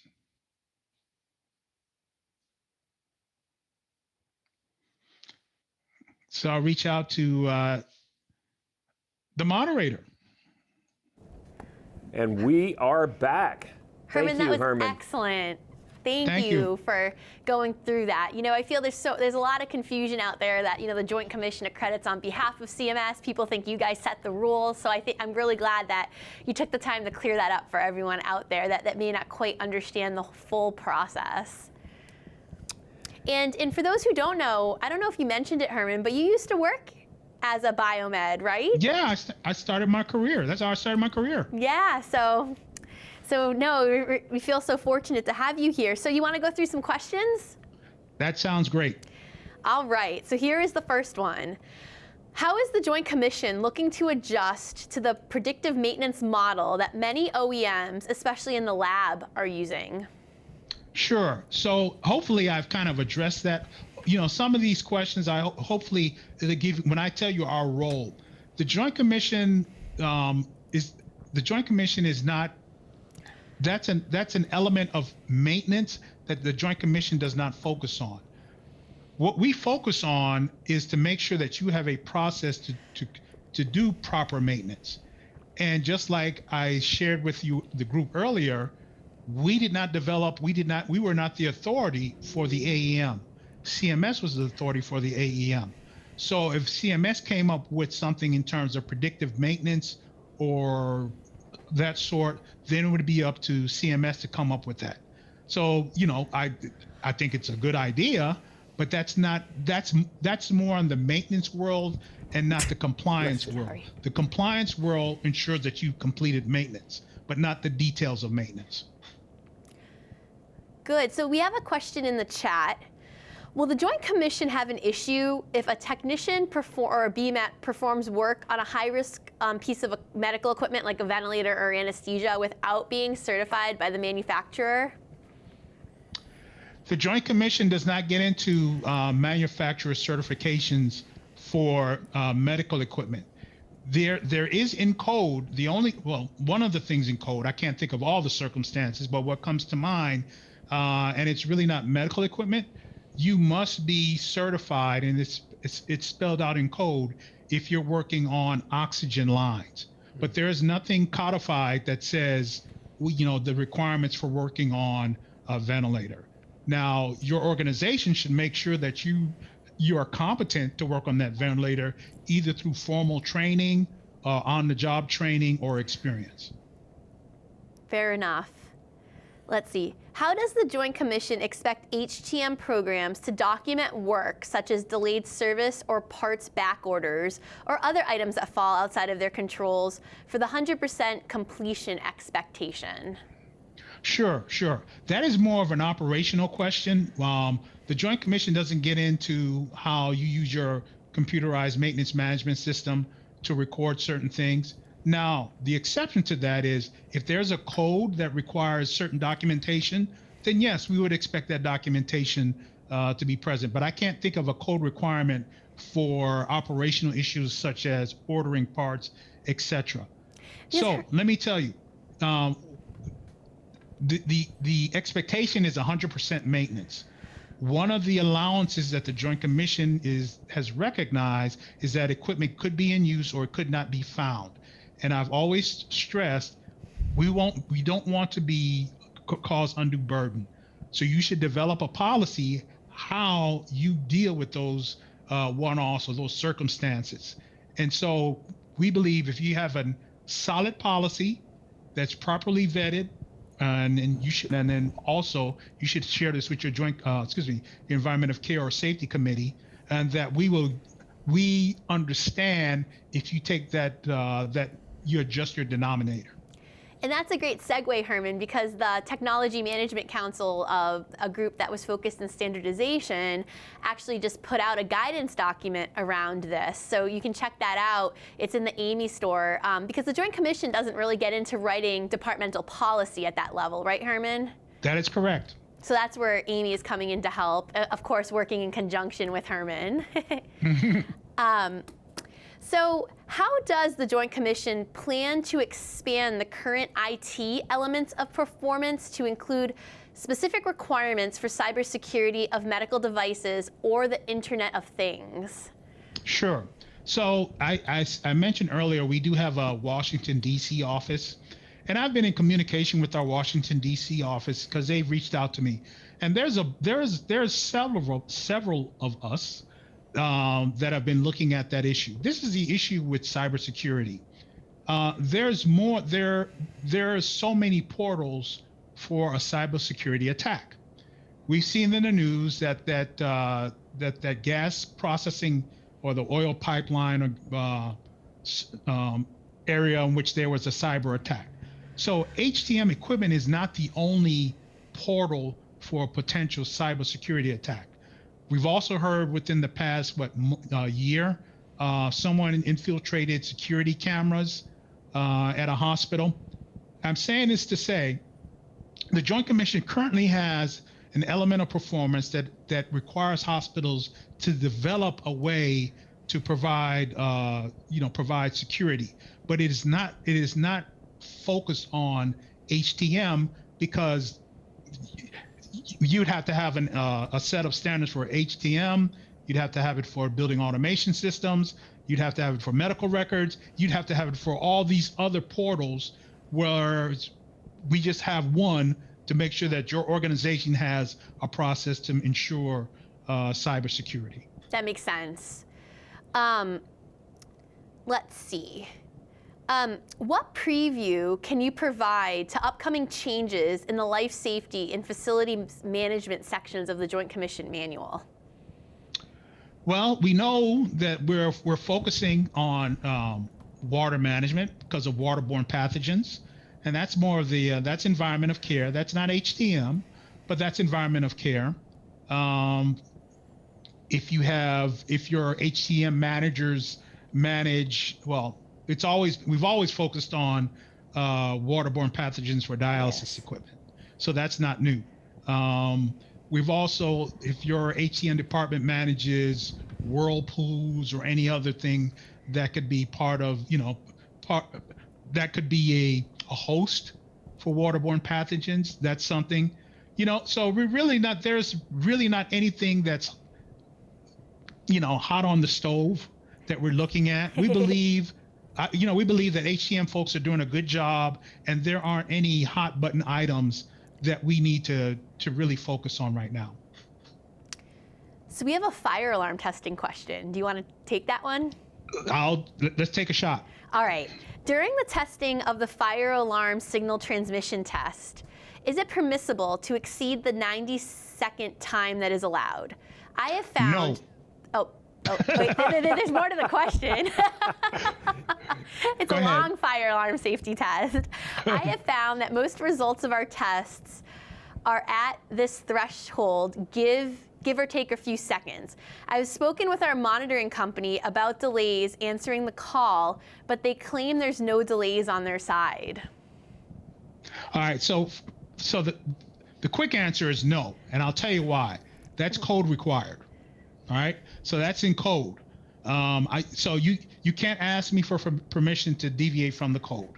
So I'll reach out to the moderator. And we are back. Herman, Thank you, that was Herman. excellent. Thank you for going through that. I feel there's a lot of confusion out there that, the Joint Commission accredits on behalf of CMS. People think you guys set the rules. So I'm really glad that you took the time to clear that up for everyone out there that may not quite understand the full process. And for those who don't know, I don't know if you mentioned it, Herman, but you used to work as a biomed, right? Yeah, I started my career. That's how I started my career. Yeah, so no, we feel so fortunate to have you here. So you want to go through some questions? That sounds great. All right, so here is the first one. How is the Joint Commission looking to adjust to the predictive maintenance model that many OEMs, especially in the lab, are using? Sure. So hopefully I've kind of addressed that. Some of these questions hopefully they give when I tell you our role. The Joint Commission is not. That's an element of maintenance that the Joint Commission does not focus on. What we focus on is to make sure that you have a process to do proper maintenance. And just like I shared with you the group earlier, we were not the authority for the AEM. CMS was the authority for the AEM. So if CMS came up with something in terms of predictive maintenance or that sort, then it would be up to CMS to come up with that. So, I think it's a good idea, but that's more on the maintenance world and not the compliance world. The compliance world ensures that you completed maintenance, but not the details of maintenance. Good. So we have a question in the chat. Will the Joint Commission have an issue if a technician or a BMAT performs work on a high-risk piece of medical equipment like a ventilator or anesthesia without being certified by the manufacturer? The Joint Commission does not get into manufacturer certifications for medical equipment. There is in code, one of the things in code, I can't think of all the circumstances, but what comes to mind, and it's really not medical equipment, you must be certified, and it's spelled out in code if you're working on oxygen lines. But there is nothing codified that says, the requirements for working on a ventilator. Now, your organization should make sure that you are competent to work on that ventilator, either through formal training, on-the-job training, or experience. Fair enough. Let's see. How does the Joint Commission expect HTM programs to document work such as delayed service or parts back orders or other items that fall outside of their controls for the 100% completion expectation? Sure. That is more of an operational question. The Joint Commission doesn't get into how you use your computerized maintenance management system to record certain things. Now, the exception to that is if there's a code that requires certain documentation, then yes, we would expect that documentation to be present. But I can't think of a code requirement for operational issues such as ordering parts, etc. So let me tell you, the expectation is 100% maintenance. One of the allowances that the Joint Commission has recognized is that equipment could be in use or it could not be found. And I've always stressed we don't want to cause undue burden. So you should develop a policy how you deal with those one-offs or those circumstances. And so we believe if you have a solid policy that's properly vetted, and then also you should share this with your the Environment of Care or Safety Committee, and that we understand if you take that you adjust your denominator. And that's a great segue, Herman, because the Technology Management Council, a group that was focused on standardization, actually just put out a guidance document around this. So you can check that out. It's in the AAMI store, because the Joint Commission doesn't really get into writing departmental policy at that level, right, Herman? That is correct. So that's where AAMI is coming in to help, of course, working in conjunction with Herman. So how does the Joint Commission plan to expand the current IT elements of performance to include specific requirements for cybersecurity of medical devices or the Internet of Things? Sure. So I mentioned earlier, we do have a Washington, D.C. office. And I've been in communication with our Washington, D.C. office because they've reached out to me. And there's several of us that have been looking at that issue. This is the issue with cybersecurity. There are so many portals for a cybersecurity attack. We've seen in the news that gas processing or the oil pipeline area in which there was a cyber attack. So HTM equipment is not the only portal for a potential cybersecurity attack. We've also heard within the past year someone infiltrated security cameras at a hospital. I'm saying this to say the Joint Commission currently has an element of performance that requires hospitals to develop a way to provide provide security, but it is not focused on HTM, because you'd have to have a set of standards for HTM. You'd have to have it for building automation systems. You'd have to have it for medical records. You'd have to have it for all these other portals, where we just have one to make sure that your organization has a process to ensure cybersecurity. That makes sense. Let's see. What preview can you provide to upcoming changes in the life safety and facility management sections of the Joint Commission manual? Well, we know that we're focusing on water management because of waterborne pathogens, and that's more of the that's environment of care. That's not HTM, but that's environment of care. If your HTM managers manage, well, we've always focused on waterborne pathogens for dialysis equipment, so that's not new. We've also, if your HTM department manages whirlpools or any other thing that could be part of, that could be a host for waterborne pathogens, that's something, so there's really not anything that's, hot on the stove that we're looking at. We believe, we believe that HTM folks are doing a good job, and there aren't any hot button items that we need to really focus on right now. So we have a fire alarm testing question. Do you want to take that one? Let's take a shot. All right. During the testing of the fire alarm signal transmission test, is it permissible to exceed the 90-second time that is allowed? I have found. No. Oh, wait, there's more to the question. It's Go a ahead. long fire alarm safety test. I have found that most results of our tests are at this threshold, give or take a few seconds. I've spoken with our monitoring company about delays answering the call, but they claim there's no delays on their side. All right, so the quick answer is no, and I'll tell you why. That's code required. All right, so that's in code. So you can't ask me for permission to deviate from the code.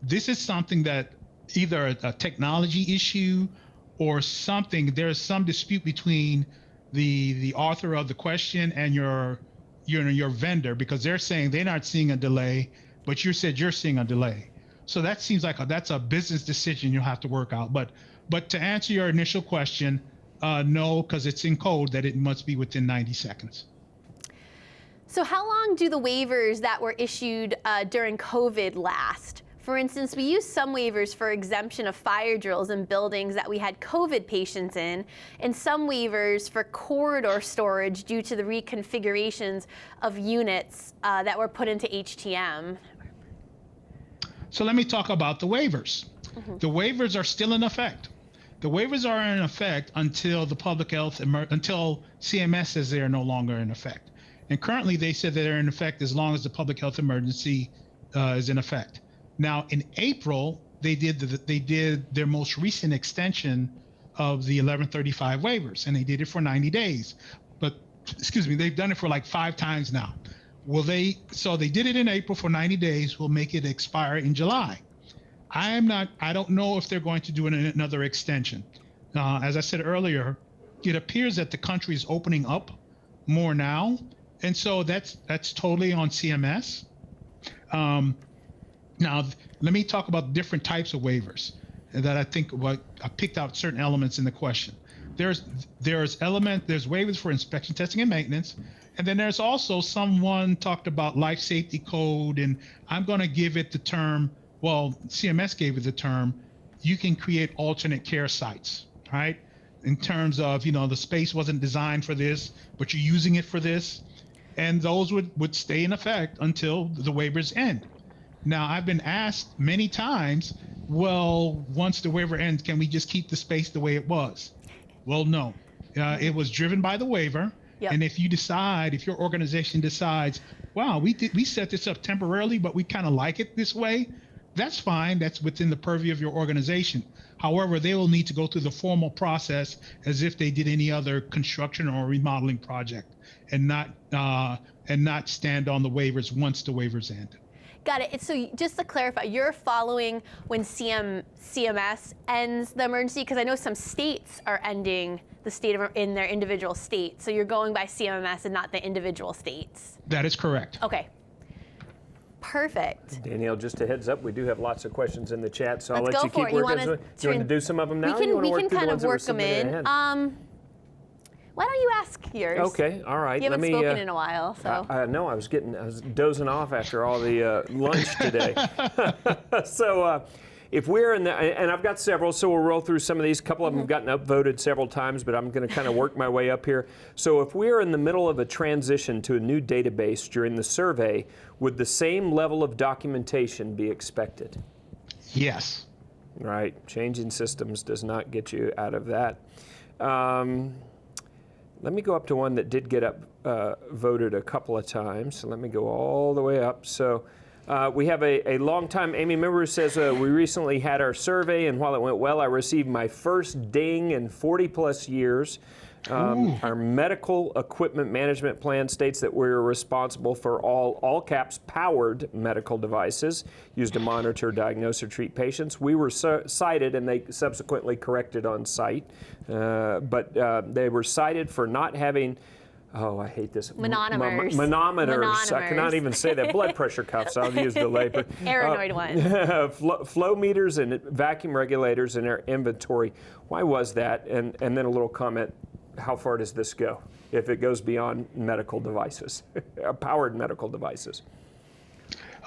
This is something that either a technology issue or something. There's some dispute between the author of the question and your vendor, because they're saying they're not seeing a delay, but you said you're seeing a delay. So that seems like that's a business decision you'll have to work out. But to answer your initial question, no, because it's in code that it must be within 90 seconds. So how long do the waivers that were issued during COVID last? For instance, we used some waivers for exemption of fire drills in buildings that we had COVID patients in, and some waivers for corridor storage due to the reconfigurations of units that were put into HTM. So let me talk about the waivers. Mm-hmm. The waivers are still in effect. The waivers are in effect until the public health, until CMS says they are no longer in effect. And currently they said that they're in effect as long as the public health emergency is in effect. Now in April, they did their most recent extension of the 1135 waivers, and they did it for 90 days. But they've done it for like 5 times now. So they did it in April for 90 days. We'll make it expire in July. I don't know if they're going to do another extension. As I said earlier, it appears that the country is opening up more now. And so that's totally on CMS. Now, let me talk about different types of waivers that I think I picked out certain elements in the question. There's waivers for inspection, testing, and maintenance. And then there's also someone talked about life safety code, and I'm going to give it the term, well, CMS gave it the term, you can create alternate care sites, right? In terms of, the space wasn't designed for this, but you're using it for this. And those would stay in effect until the waivers end. Now, I've been asked many times, well, once the waiver ends, can we just keep the space the way it was? Well, no. It was driven by the waiver. Yep. And if your organization decides, wow, we set this up temporarily, but we kind of like it this way, that's fine. That's within the purview of your organization. However, they will need to go through the formal process as if they did any other construction or remodeling project, and not stand on the waivers once the waivers end. Got it. So just to clarify, you're following when CMS ends the emergency, because I know some states are ending the state of in their individual states. So you're going by CMS and not the individual states. That is correct. Okay. Perfect. Danielle, just a heads up, we do have lots of questions in the chat, so I'll Let's let go you for keep it. working. Do you want to do some of them now? We can work through the kind ones of that were work them submitted in. ahead? Why don't you ask yours? Okay, all right. You haven't spoken in a while, so. No, I was dozing off after all the lunch today. So if we're in the, and I've got several, so we'll roll through some of these. A couple of them have gotten upvoted several times, but I'm going to kind of work my way up here. So if we're in the middle of a transition to a new database during the survey, would the same level of documentation be expected? Yes. Right, changing systems does not get you out of that. Let me go up to one that did get voted a couple of times. So let me go all the way up. So we have a longtime AAMI member who says, we recently had our survey, and while it went well, I received my first ding in 40 plus years. Our medical equipment management plan states that we're responsible for all caps powered medical devices used to monitor, diagnose, or treat patients. We were cited, and they subsequently corrected on site, but they were cited for not having, oh, I hate this. Manometers. Manometers. I cannot even say that. Blood pressure cuffs. I'll use the label. Aeronoid ones. Flow meters and vacuum regulators in our inventory. Why was that? And then a little comment. How far does this go if it goes beyond medical devices, powered medical devices?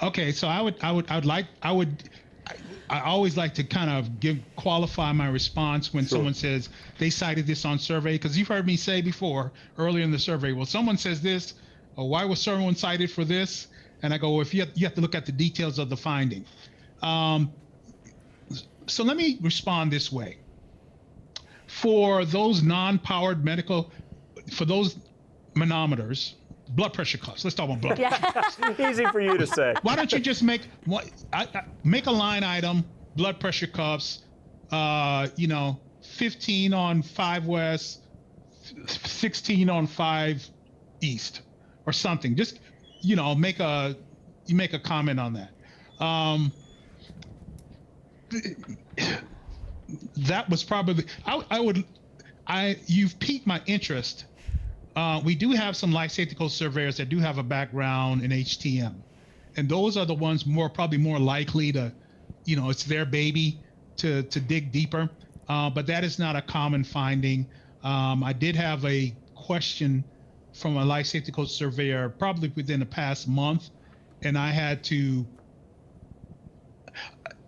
Okay, so I always like to kind of qualify my response when someone says they cited this on survey, because you've heard me say before earlier in the survey, well, someone says this, or why was someone cited for this? And I go, well, if you have to look at the details of the finding. So let me respond this way. For those non-powered medical, for those manometers, blood pressure cuffs. Let's talk about blood pressure cuffs. Easy for you to say. Why don't you just make a line item, blood pressure cuffs, 15 on 5 West, 16 on 5 East, or something. Just, make a comment on that. That was probably, you've piqued my interest. We do have some life safety code surveyors that do have a background in HTM. And those are the ones probably more likely to, it's their baby to dig deeper. But that is not a common finding. I did have a question from a life safety code surveyor probably within the past month, and I had to,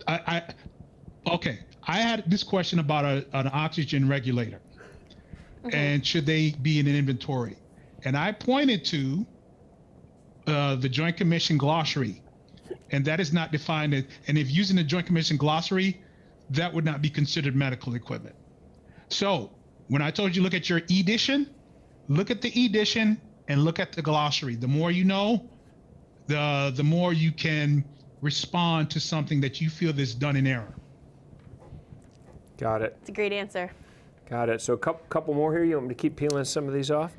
I had this question about an oxygen regulator, and should they be in an inventory? And I pointed to the Joint Commission glossary, and that is not defined. And if using the Joint Commission glossary, that would not be considered medical equipment. So when I told you look at your edition, look at the edition and look at the glossary. The more you know, the more you can respond to something that you feel is done in error. Got it. It's a great answer. Got it. So a couple more here. You want me to keep peeling some of these off?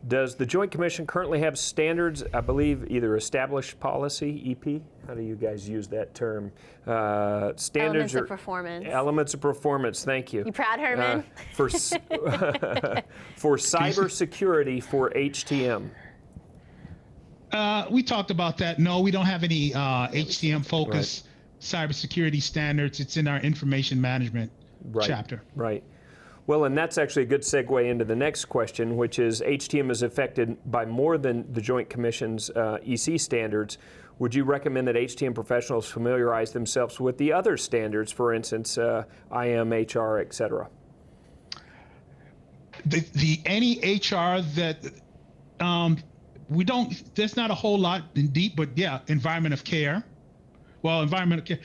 Does the Joint Commission currently have standards, I believe, either established policy, EP? How do you guys use that term? Standards Elements or of performance. Elements of performance. Thank you. You proud, Herman? For cybersecurity for HTM. We talked about that. No, we don't have any HTM focused cybersecurity standards. It's in our information management chapter. Right. Well, and that's actually a good segue into the next question, which is HTM is affected by more than the Joint Commission's EC standards. Would you recommend that HTM professionals familiarize themselves with the other standards, for instance, IM, HR, et cetera? Any HR that we don't, there's not a whole lot in deep, but yeah, environment of care. Well, environment of care.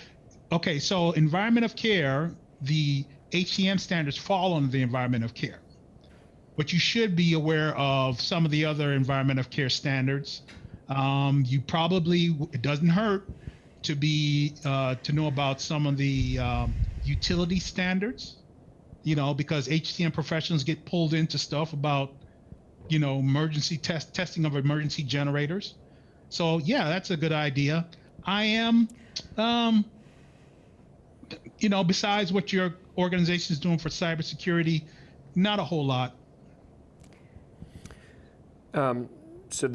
Okay, so environment of care, the HTM standards fall under the environment of care. but you should be aware of some of the other environment of care standards. You probably, it doesn't hurt to be to know about some of the utility standards, because HCM professionals get pulled into stuff about, emergency testing of emergency generators. So yeah, that's a good idea. I am, besides what your organization is doing for cybersecurity, not a whole lot. So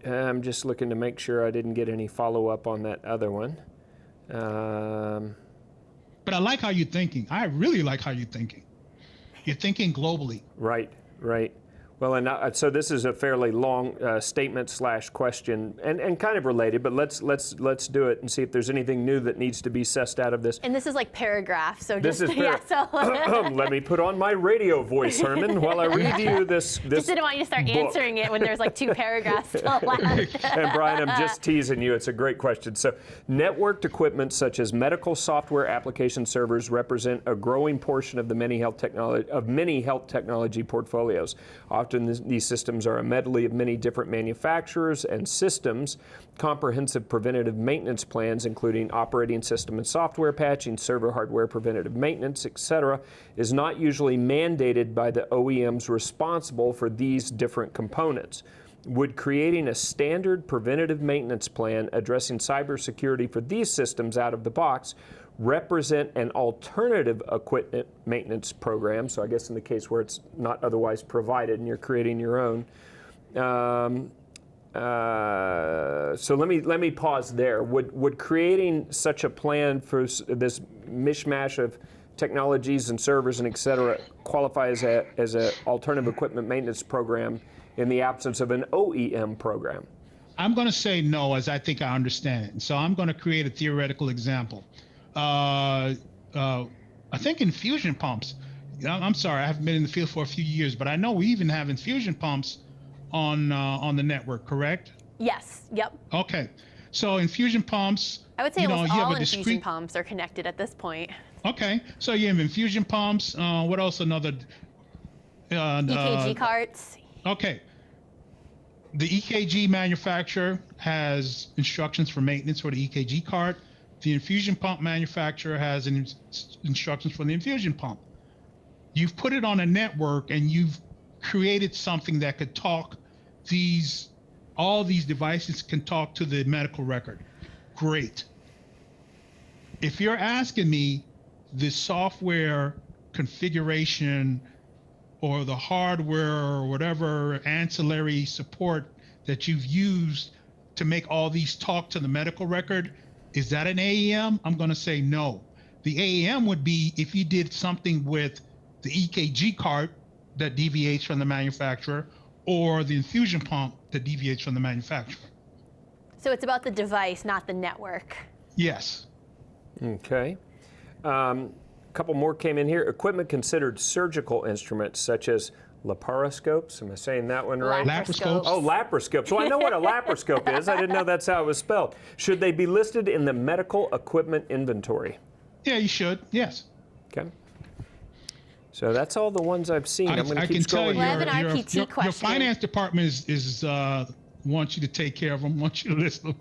I'm just looking to make sure I didn't get any follow-up on that other one. But I like how you're thinking. I really like how you're thinking. You're thinking globally. Right. Well, and so this is a fairly long statement/question, and kind of related, but let's do it and see if there's anything new that needs to be sussed out of this. And this is like paragraph, so This just is let me put on my radio voice, Herman, while I read you this. Just didn't want you to start book. answering it when there's like 2 paragraphs still left. And Brian, I'm just teasing you. It's a great question. So, networked equipment such as medical software application servers represent a growing portion of the many health technology portfolios. Often these systems are a medley of many different manufacturers and systems. Comprehensive preventative maintenance plans, including operating system and software patching, server hardware preventative maintenance, etc., is not usually mandated by the OEMs responsible for these different components. Would creating a standard preventative maintenance plan addressing cybersecurity for these systems out of the box represent an alternative equipment maintenance program? So I guess in the case where it's not otherwise provided and you're creating your own. So let me pause there. Would creating such a plan for this mishmash of technologies and servers and et cetera qualify as a alternative equipment maintenance program in the absence of an OEM program? I'm going to say no, as I think I understand it. And so I'm going to create a theoretical example. I think infusion pumps. I'm sorry, I haven't been in the field for a few years, but I know we even have infusion pumps on the network, correct? Yes. Yep. Okay. So infusion pumps. I would say almost you all have a infusion discrete... pumps are connected at this point. Okay. So you have infusion pumps. What else? Another. EKG carts. Okay. The EKG manufacturer has instructions for maintenance for the EKG cart. The infusion pump manufacturer has instructions for the infusion pump. You've put it on a network and you've created something that could talk all these devices can talk to the medical record. Great. If you're asking me the software configuration or the hardware or whatever ancillary support that you've used to make all these talk to the medical record, is that an AEM? I'm going to say no. The AEM would be if you did something with the EKG cart that deviates from the manufacturer or the infusion pump that deviates from the manufacturer. So it's about the device, not the network. Yes. Okay. A couple more came in here. Equipment considered surgical instruments such as laparoscopes. Am I saying that one right? Laparoscopes. Oh, laparoscopes. So I know what a laparoscope is. I didn't know that's how it was spelled. Should they be listed in the medical equipment inventory? Yeah, you should. Yes. Okay. So that's all the ones I've seen. I'm going to keep scrolling. Well, I have an RPT question. Your finance department is wants you to take care of them, wants you to list them.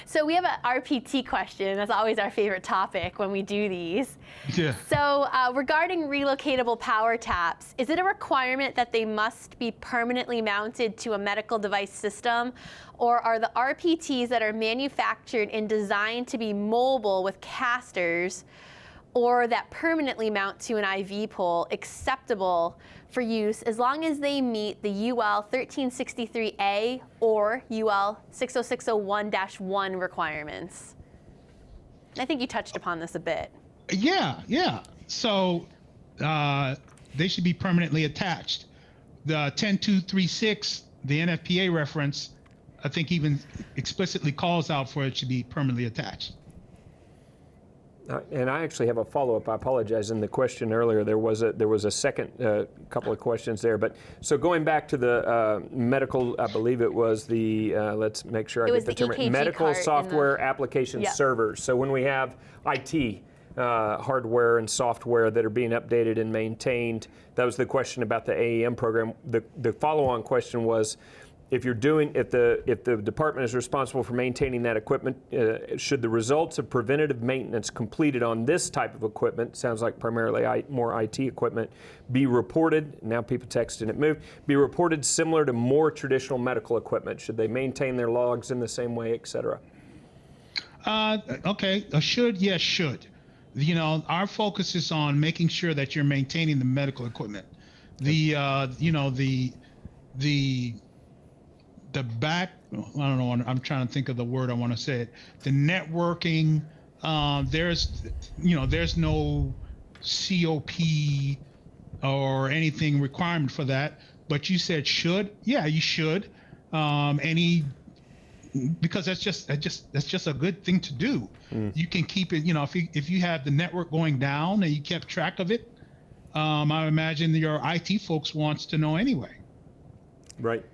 So we have an RPT question. That's always our favorite topic when we do these. Yeah. So regarding relocatable power taps, is it a requirement that they must be permanently mounted to a medical device system? Or are the RPTs that are manufactured and designed to be mobile with casters or that permanently mount to an IV pole acceptable for use as long as they meet the UL 1363A or UL 60601-1 requirements? I think you touched upon this a bit. Yeah. So they should be permanently attached. The 10236, the NFPA reference, I think even explicitly calls out for it should be permanently attached. And I actually have a follow-up. I apologize. In the question earlier, there was a second couple of questions there. But so going back to the medical, I believe it was the let's make sure I get the term right. Medical software application servers. So when we have IT hardware and software that are being updated and maintained. That was the question about the AAM program. The follow-on question was, if the department is responsible for maintaining that equipment, should the results of preventative maintenance completed on this type of equipment, sounds like primarily more IT equipment, be reported, now people texting it moved, be reported similar to more traditional medical equipment? Should they maintain their logs in the same way, et cetera? Okay, should, yes, should. Our focus is on making sure that you're maintaining the medical equipment. The back, I don't know, I'm trying to think of the word I want to say it. The networking, there's no COP or anything requirement for that, but you said should. Yeah, you should. Because that's just a good thing to do. You can keep it, if you have the network going down and you kept track of it, I imagine your IT folks wants to know anyway. Right.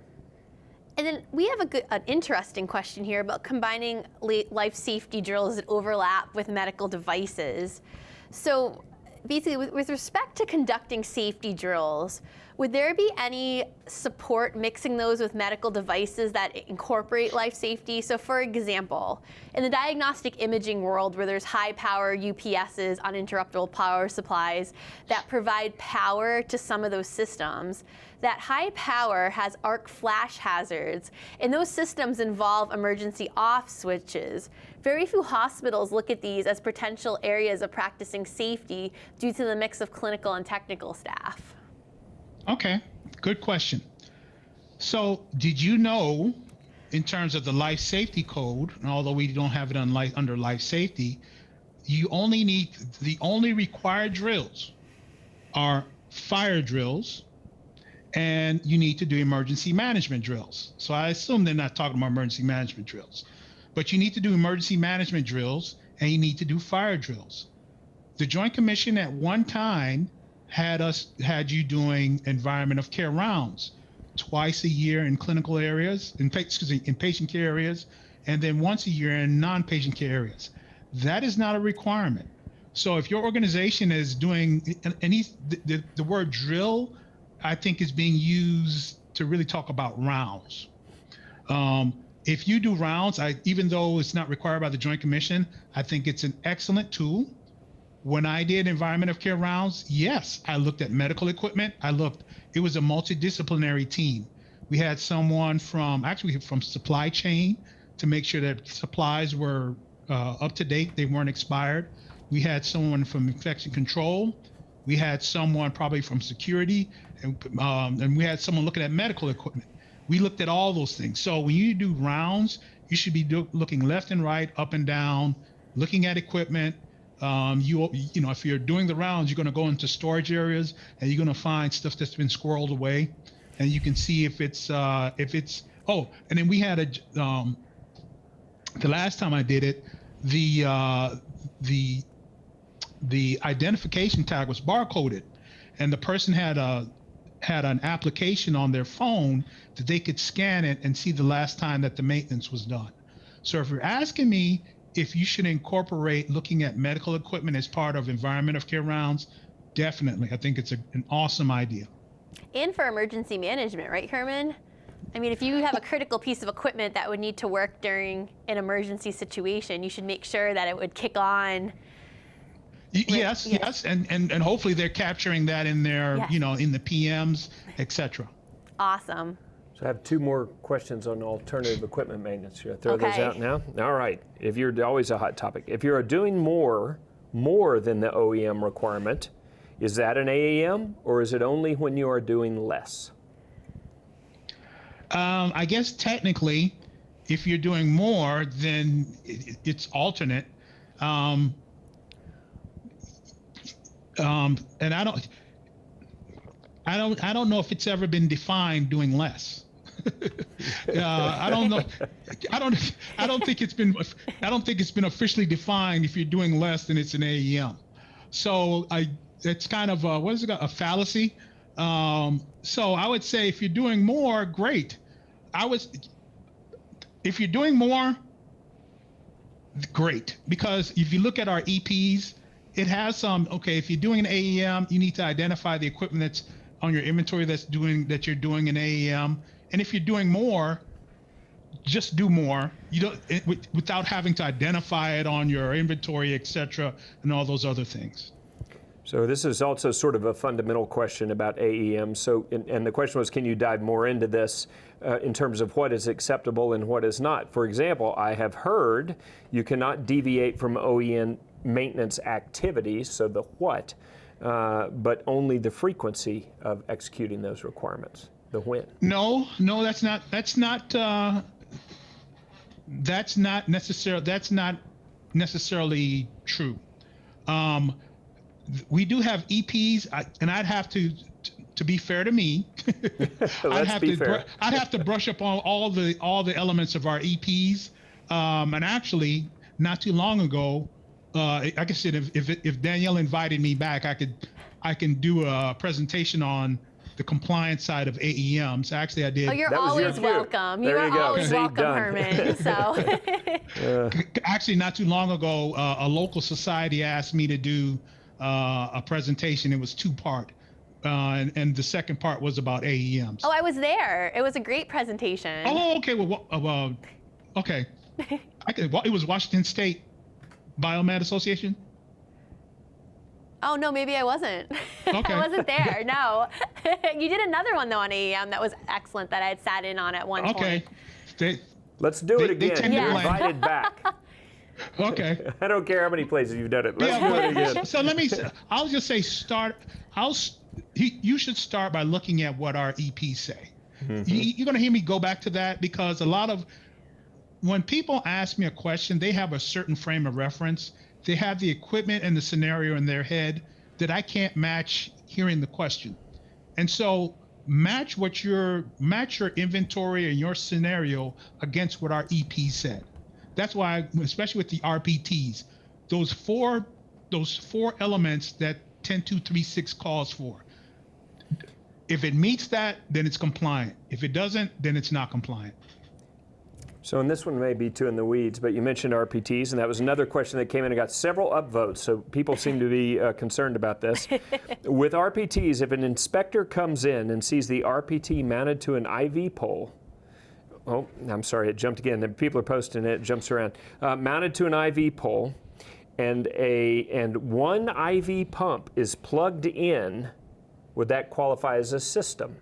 And then we have an interesting question here about combining life safety drills that overlap with medical devices. So basically, with respect to conducting safety drills, would there be any support mixing those with medical devices that incorporate life safety? So for example, in the diagnostic imaging world where there's high power UPSs, uninterruptible power supplies, that provide power to some of those systems, that high power has arc flash hazards, and those systems involve emergency off switches. Very few hospitals look at these as potential areas of practicing safety due to the mix of clinical and technical staff. Okay, good question. So did you know, in terms of the life safety code, and although we don't have it under life safety, the only required drills are fire drills, and you need to do emergency management drills. So I assume they're not talking about emergency management drills, but you need to do emergency management drills and you need to do fire drills. The Joint Commission at one time had you doing environment of care rounds twice a year in clinical areas, in patient care areas, and then once a year in non-patient care areas. That is not a requirement. So if your organization is doing the word drill, I think is being used to really talk about rounds. If you do rounds, even though it's not required by the Joint Commission, I think it's an excellent tool. When I did environment of care rounds, yes, I looked at medical equipment. It was a multidisciplinary team. We had someone from supply chain to make sure that supplies were up to date, they weren't expired. We had someone from infection control. We had someone probably from security, and we had someone looking at medical equipment. We looked at all those things. So when you do rounds, you should be looking left and right, up and down, looking at equipment. If you're doing the rounds, you're going to go into storage areas and you're going to find stuff that's been squirreled away, and you can see if it's. And then we had the last time I did it, the identification tag was barcoded, and the person had an application on their phone that they could scan it and see the last time that the maintenance was done. So if you're asking me if you should incorporate looking at medical equipment as part of environment of care rounds, definitely. I think it's an awesome idea. And for emergency management, right, Herman? I mean, if you have a critical piece of equipment that would need to work during an emergency situation, you should make sure that it would kick on. Yes, and hopefully they're capturing that in their, in the PMs, etc. Awesome. So I have two more questions on alternative equipment maintenance. Should I throw those out now? All right. If you're always a hot topic. If you're doing more than the OEM requirement, is that an AAM, or is it only when you are doing less? I guess technically, if you're doing more, then it's alternate. And I don't know if it's ever been defined doing less. I don't know. I don't think it's been officially defined. If you're doing less, then it's an AEM. So it's kind of a fallacy. So I would say if you're doing more, great. If you're doing more, great. Because if you look at our EPs, it has some, okay, if you're doing an AEM, you need to identify the equipment that's on your inventory that you're doing an AEM. And if you're doing more, just do more. You don't, without having to identify it on your inventory, et cetera, and all those other things. So this is also sort of a fundamental question about AEM. So, and the question was, can you dive more into this in terms of what is acceptable and what is not? For example, I have heard you cannot deviate from OEM maintenance activities, so the what, but only the frequency of executing those requirements, the when. No, that's not necessarily true. We do have EPs, and I'd have to be fair to me, I'd have to brush up on all the elements of our EPs. And actually, not too long ago, like I said, if Danielle invited me back, I can do a presentation on the compliance side of AEMs. Actually, I did. Oh, you're always welcome. You are always welcome, Herman. So. Actually, not too long ago, a local society asked me to do a presentation. It was 2-part, and the second part was about AEMs. Oh, I was there. It was a great presentation. Oh, okay. Well, okay. It was Washington State Biomed Association. Oh, no, maybe I wasn't. Okay. I wasn't there, no. You did another one, though, on AEM that was excellent that I had sat in on at one point. Okay. Let's do it again. You're invited back. Okay. I don't care how many places you've done it. Let's do it again. So I'll just say you should start by looking at what our EPs say. Mm-hmm. You're going to hear me go back to that because when people ask me a question, they have a certain frame of reference. They have the equipment and the scenario in their head that I can't match hearing the question. And so match your inventory and your scenario against what our EP said. That's why, especially with the RPTs, those four elements that 10236 calls for. If it meets that, then it's compliant. If it doesn't, then it's not compliant. So, and this one may be too in the weeds, but you mentioned RPTs, and that was another question that came in and got several upvotes, so people seem to be concerned about this. With RPTs, if an inspector comes in and sees the RPT mounted to an IV pole, oh, I'm sorry, it jumped again. People are posting it jumps around. Mounted to an IV pole, and one IV pump is plugged in, would that qualify as a system?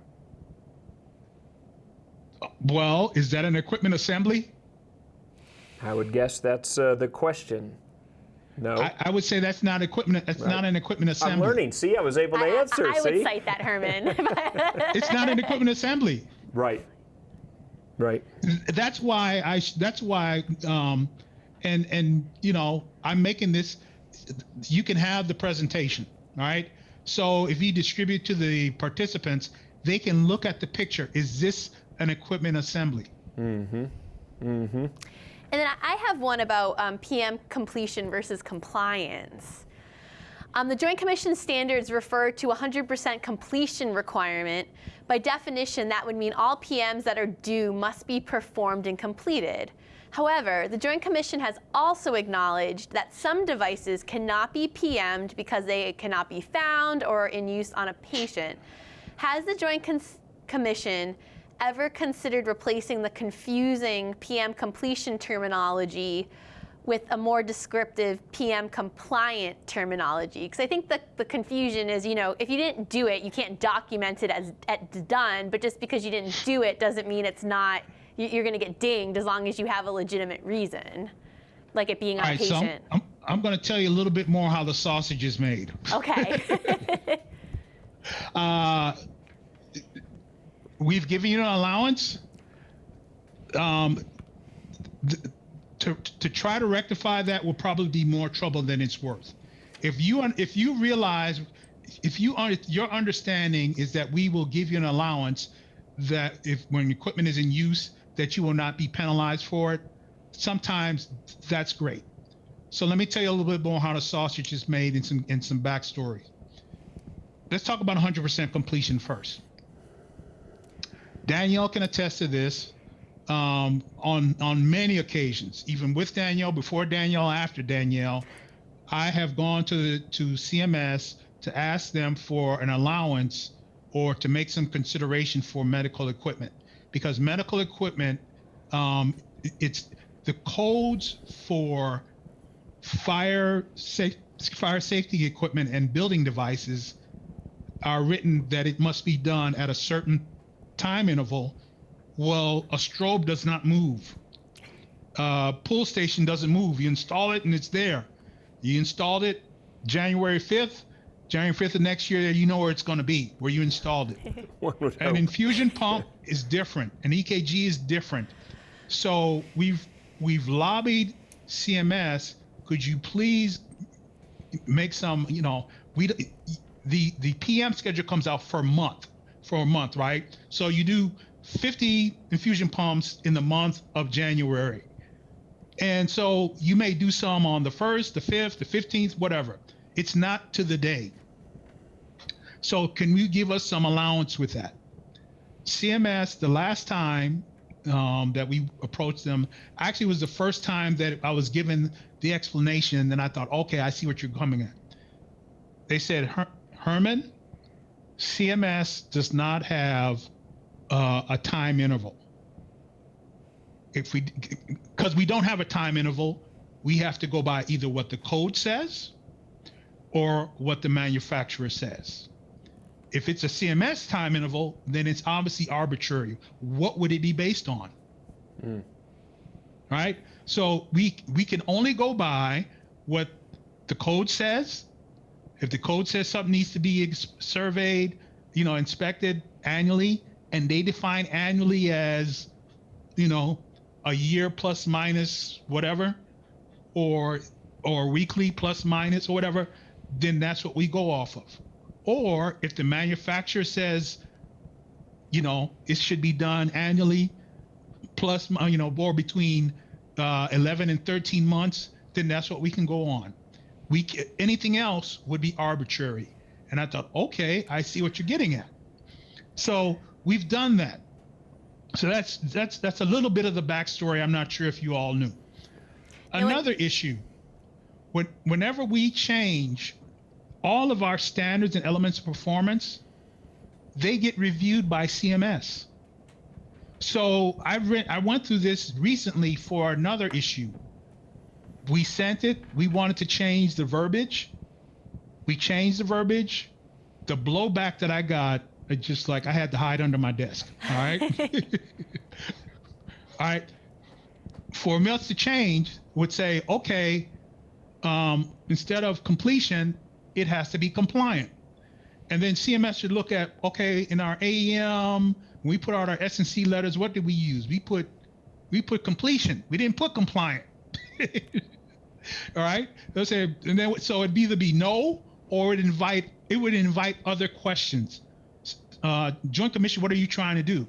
Well, is that an equipment assembly? I would guess that's the question. No. I would say that's not equipment. That's not an equipment assembly. I'm learning. See, I was able to answer. I would cite that, Herman. It's not an equipment assembly. Right. Right. That's why and you know, I'm making this. You can have the presentation, all right? So if you distribute to the participants, they can look at the picture. Is this an equipment assembly? Mm-hmm. Mm-hmm. And then I have one about PM completion versus compliance. The Joint Commission standards refer to 100% completion requirement. By definition, that would mean all PMs that are due must be performed and completed. However, the Joint Commission has also acknowledged that some devices cannot be PM'd because they cannot be found or in use on a patient. Has the Joint Commission ever considered replacing the confusing PM completion terminology with a more descriptive PM compliant terminology? Because I think the confusion is, you know, if you didn't do it, you can't document it as done, but just because you didn't do it doesn't mean it's not, you're going to get dinged as long as you have a legitimate reason, like it being on a patient. So I'm going to tell you a little bit more how the sausage is made. Okay. We've given you an allowance to try to rectify that will probably be more trouble than it's worth. If you realize, your understanding is that we will give you an allowance that when equipment is in use, that you will not be penalized for it, sometimes that's great. So let me tell you a little bit more how the sausage is made and some backstory. Let's talk about 100% completion first. Danielle can attest to this on many occasions, even with Danielle, before Danielle, after Danielle. I have gone to CMS to ask them for an allowance or to make some consideration for medical equipment, because medical equipment, it's the codes for fire safety equipment and building devices are written that it must be done at a certain time interval. Well, a strobe does not move. Pull station doesn't move. You install it and it's there. You installed it January 5th. January 5th of next year, you know where it's going to be, where you installed it. An infusion pump is different. An EKG is different. So we've lobbied CMS. Could you please make some? The PM schedule comes out for a month, right? So you do 50 infusion pumps in the month of January. And so you may do some on the 1st, the 5th, the 15th, whatever. It's not to the day. So can you give us some allowance with that? CMS, the last time that we approached them, actually was the first time that I was given the explanation, and I thought, okay, I see what you're coming at. They said, Herman, CMS does not have a time interval. Because we don't have a time interval, we have to go by either what the code says or what the manufacturer says. If it's a CMS time interval, then it's obviously arbitrary. What would it be based on? Right? So we can only go by what the code says. If the code says something needs to be surveyed, inspected annually, and they define annually as, a year plus minus whatever, or weekly plus minus or whatever, then that's what we go off of. Or if the manufacturer says, it should be done annually plus, or between 11 and 13 months, then that's what we can go on. Anything else would be arbitrary. And I thought, okay, I see what you're getting at. So we've done that. So that's a little bit of the backstory. I'm not sure if you all knew. Another issue, whenever we change all of our standards and elements of performance, they get reviewed by CMS. So I went through this recently for another issue. We sent it. We wanted to change the verbiage. We changed the verbiage. The blowback that I got, it's just like I had to hide under my desk. All right. All right. For us to change, would say, okay, instead of completion, it has to be compliant. And then CMS should look at, okay, in our AEM, when we put out our S&C letters, what did we use? We put completion. We didn't put compliant. All right. They'll say, and then so it'd either be no, or it would invite other questions. Joint Commission, what are you trying to do?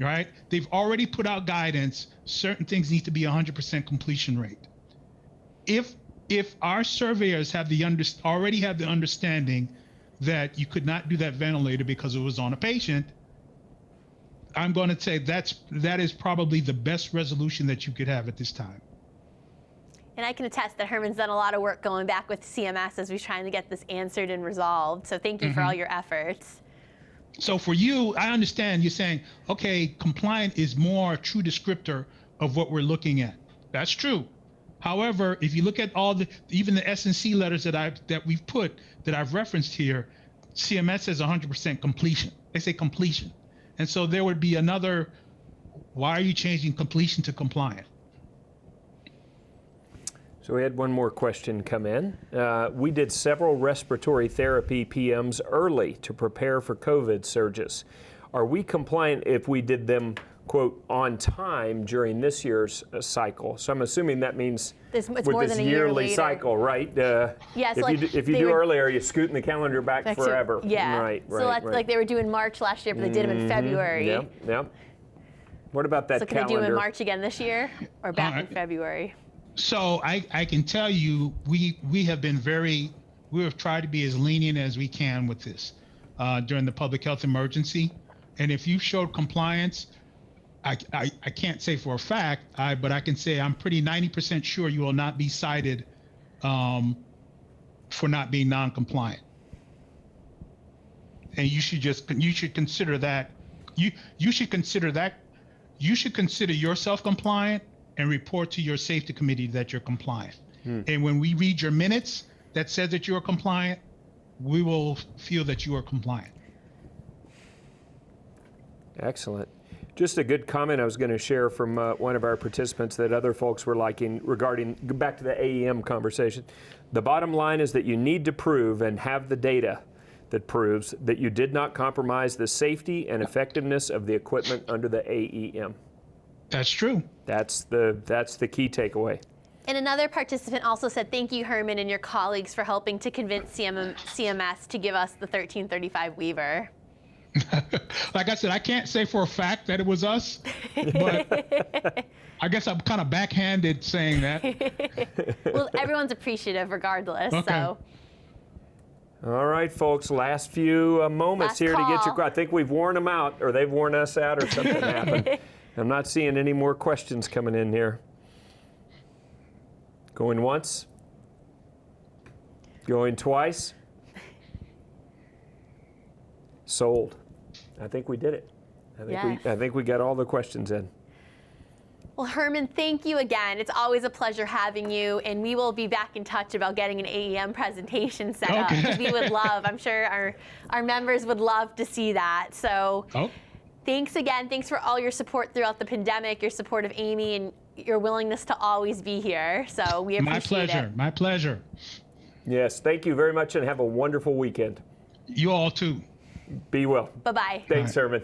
All right. They've already put out guidance. Certain things need to be 100% completion rate. If our surveyors already have the understanding that you could not do that ventilator because it was on a patient, I'm going to say that is probably the best resolution that you could have at this time. And I can attest that Herman's done a lot of work going back with CMS as we're trying to get this answered and resolved. So thank you for all your efforts. So for you, I understand you're saying, okay, compliant is more a true descriptor of what we're looking at. That's true. However, if you look at even the S&C letters that I've referenced here, CMS says 100% completion. They say completion. And so there would be another, why are you changing completion to compliant? So we had one more question come in. We did several respiratory therapy PMs early to prepare for COVID surges. Are we compliant if we did them, quote, on time during this year's cycle? So I'm assuming that means it's with more this than a year yearly later. Cycle, right? Yeah, so if you do earlier, you're scooting the calendar back forever. Yeah. Right. So that's like they were due in March last year, but they did them in February. Yep. What about that calendar? So can they do them in March again this year, or back in February? So I can tell you, we have tried to be as lenient as we can with this during the public health emergency. And if you showed compliance, I can't say for a fact, but I can say I'm pretty 90% sure you will not be cited for not being non-compliant. And you should consider that. You should consider yourself compliant and report to your safety committee that you're compliant. And when we read your minutes that says that you are compliant, we will feel that you are compliant. Excellent. Just a good comment I was going to share from one of our participants that other folks were liking regarding, back to the AEM conversation. The bottom line is that you need to prove and have the data that proves that you did not compromise the safety and effectiveness of the equipment under the AEM. That's true. That's the key takeaway. And another participant also said, thank you, Herman, and your colleagues for helping to convince CMS to give us the 1335 waiver. Like I said, I can't say for a fact that it was us, but I guess I'm kind of backhanded saying that. Well, everyone's appreciative regardless, Okay. so. All right, folks, last few moments Last here to get call. your, I think we've worn them out, or they've worn us out, or something happened. I'm not seeing any more questions coming in here. Going once? Going twice? Sold. I think we did it. I think we got all the questions in. Well, Herman, thank you again. It's always a pleasure having you, and we will be back in touch about getting an AEM presentation set up. 'Cause we would love, I'm sure our members would love to see that. So thanks again. Thanks for all your support throughout the pandemic, your support of AAMI, and your willingness to always be here. So we appreciate it. My pleasure. Yes, thank you very much, and have a wonderful weekend. You all too. Be well. Bye-bye. Thanks, Herman.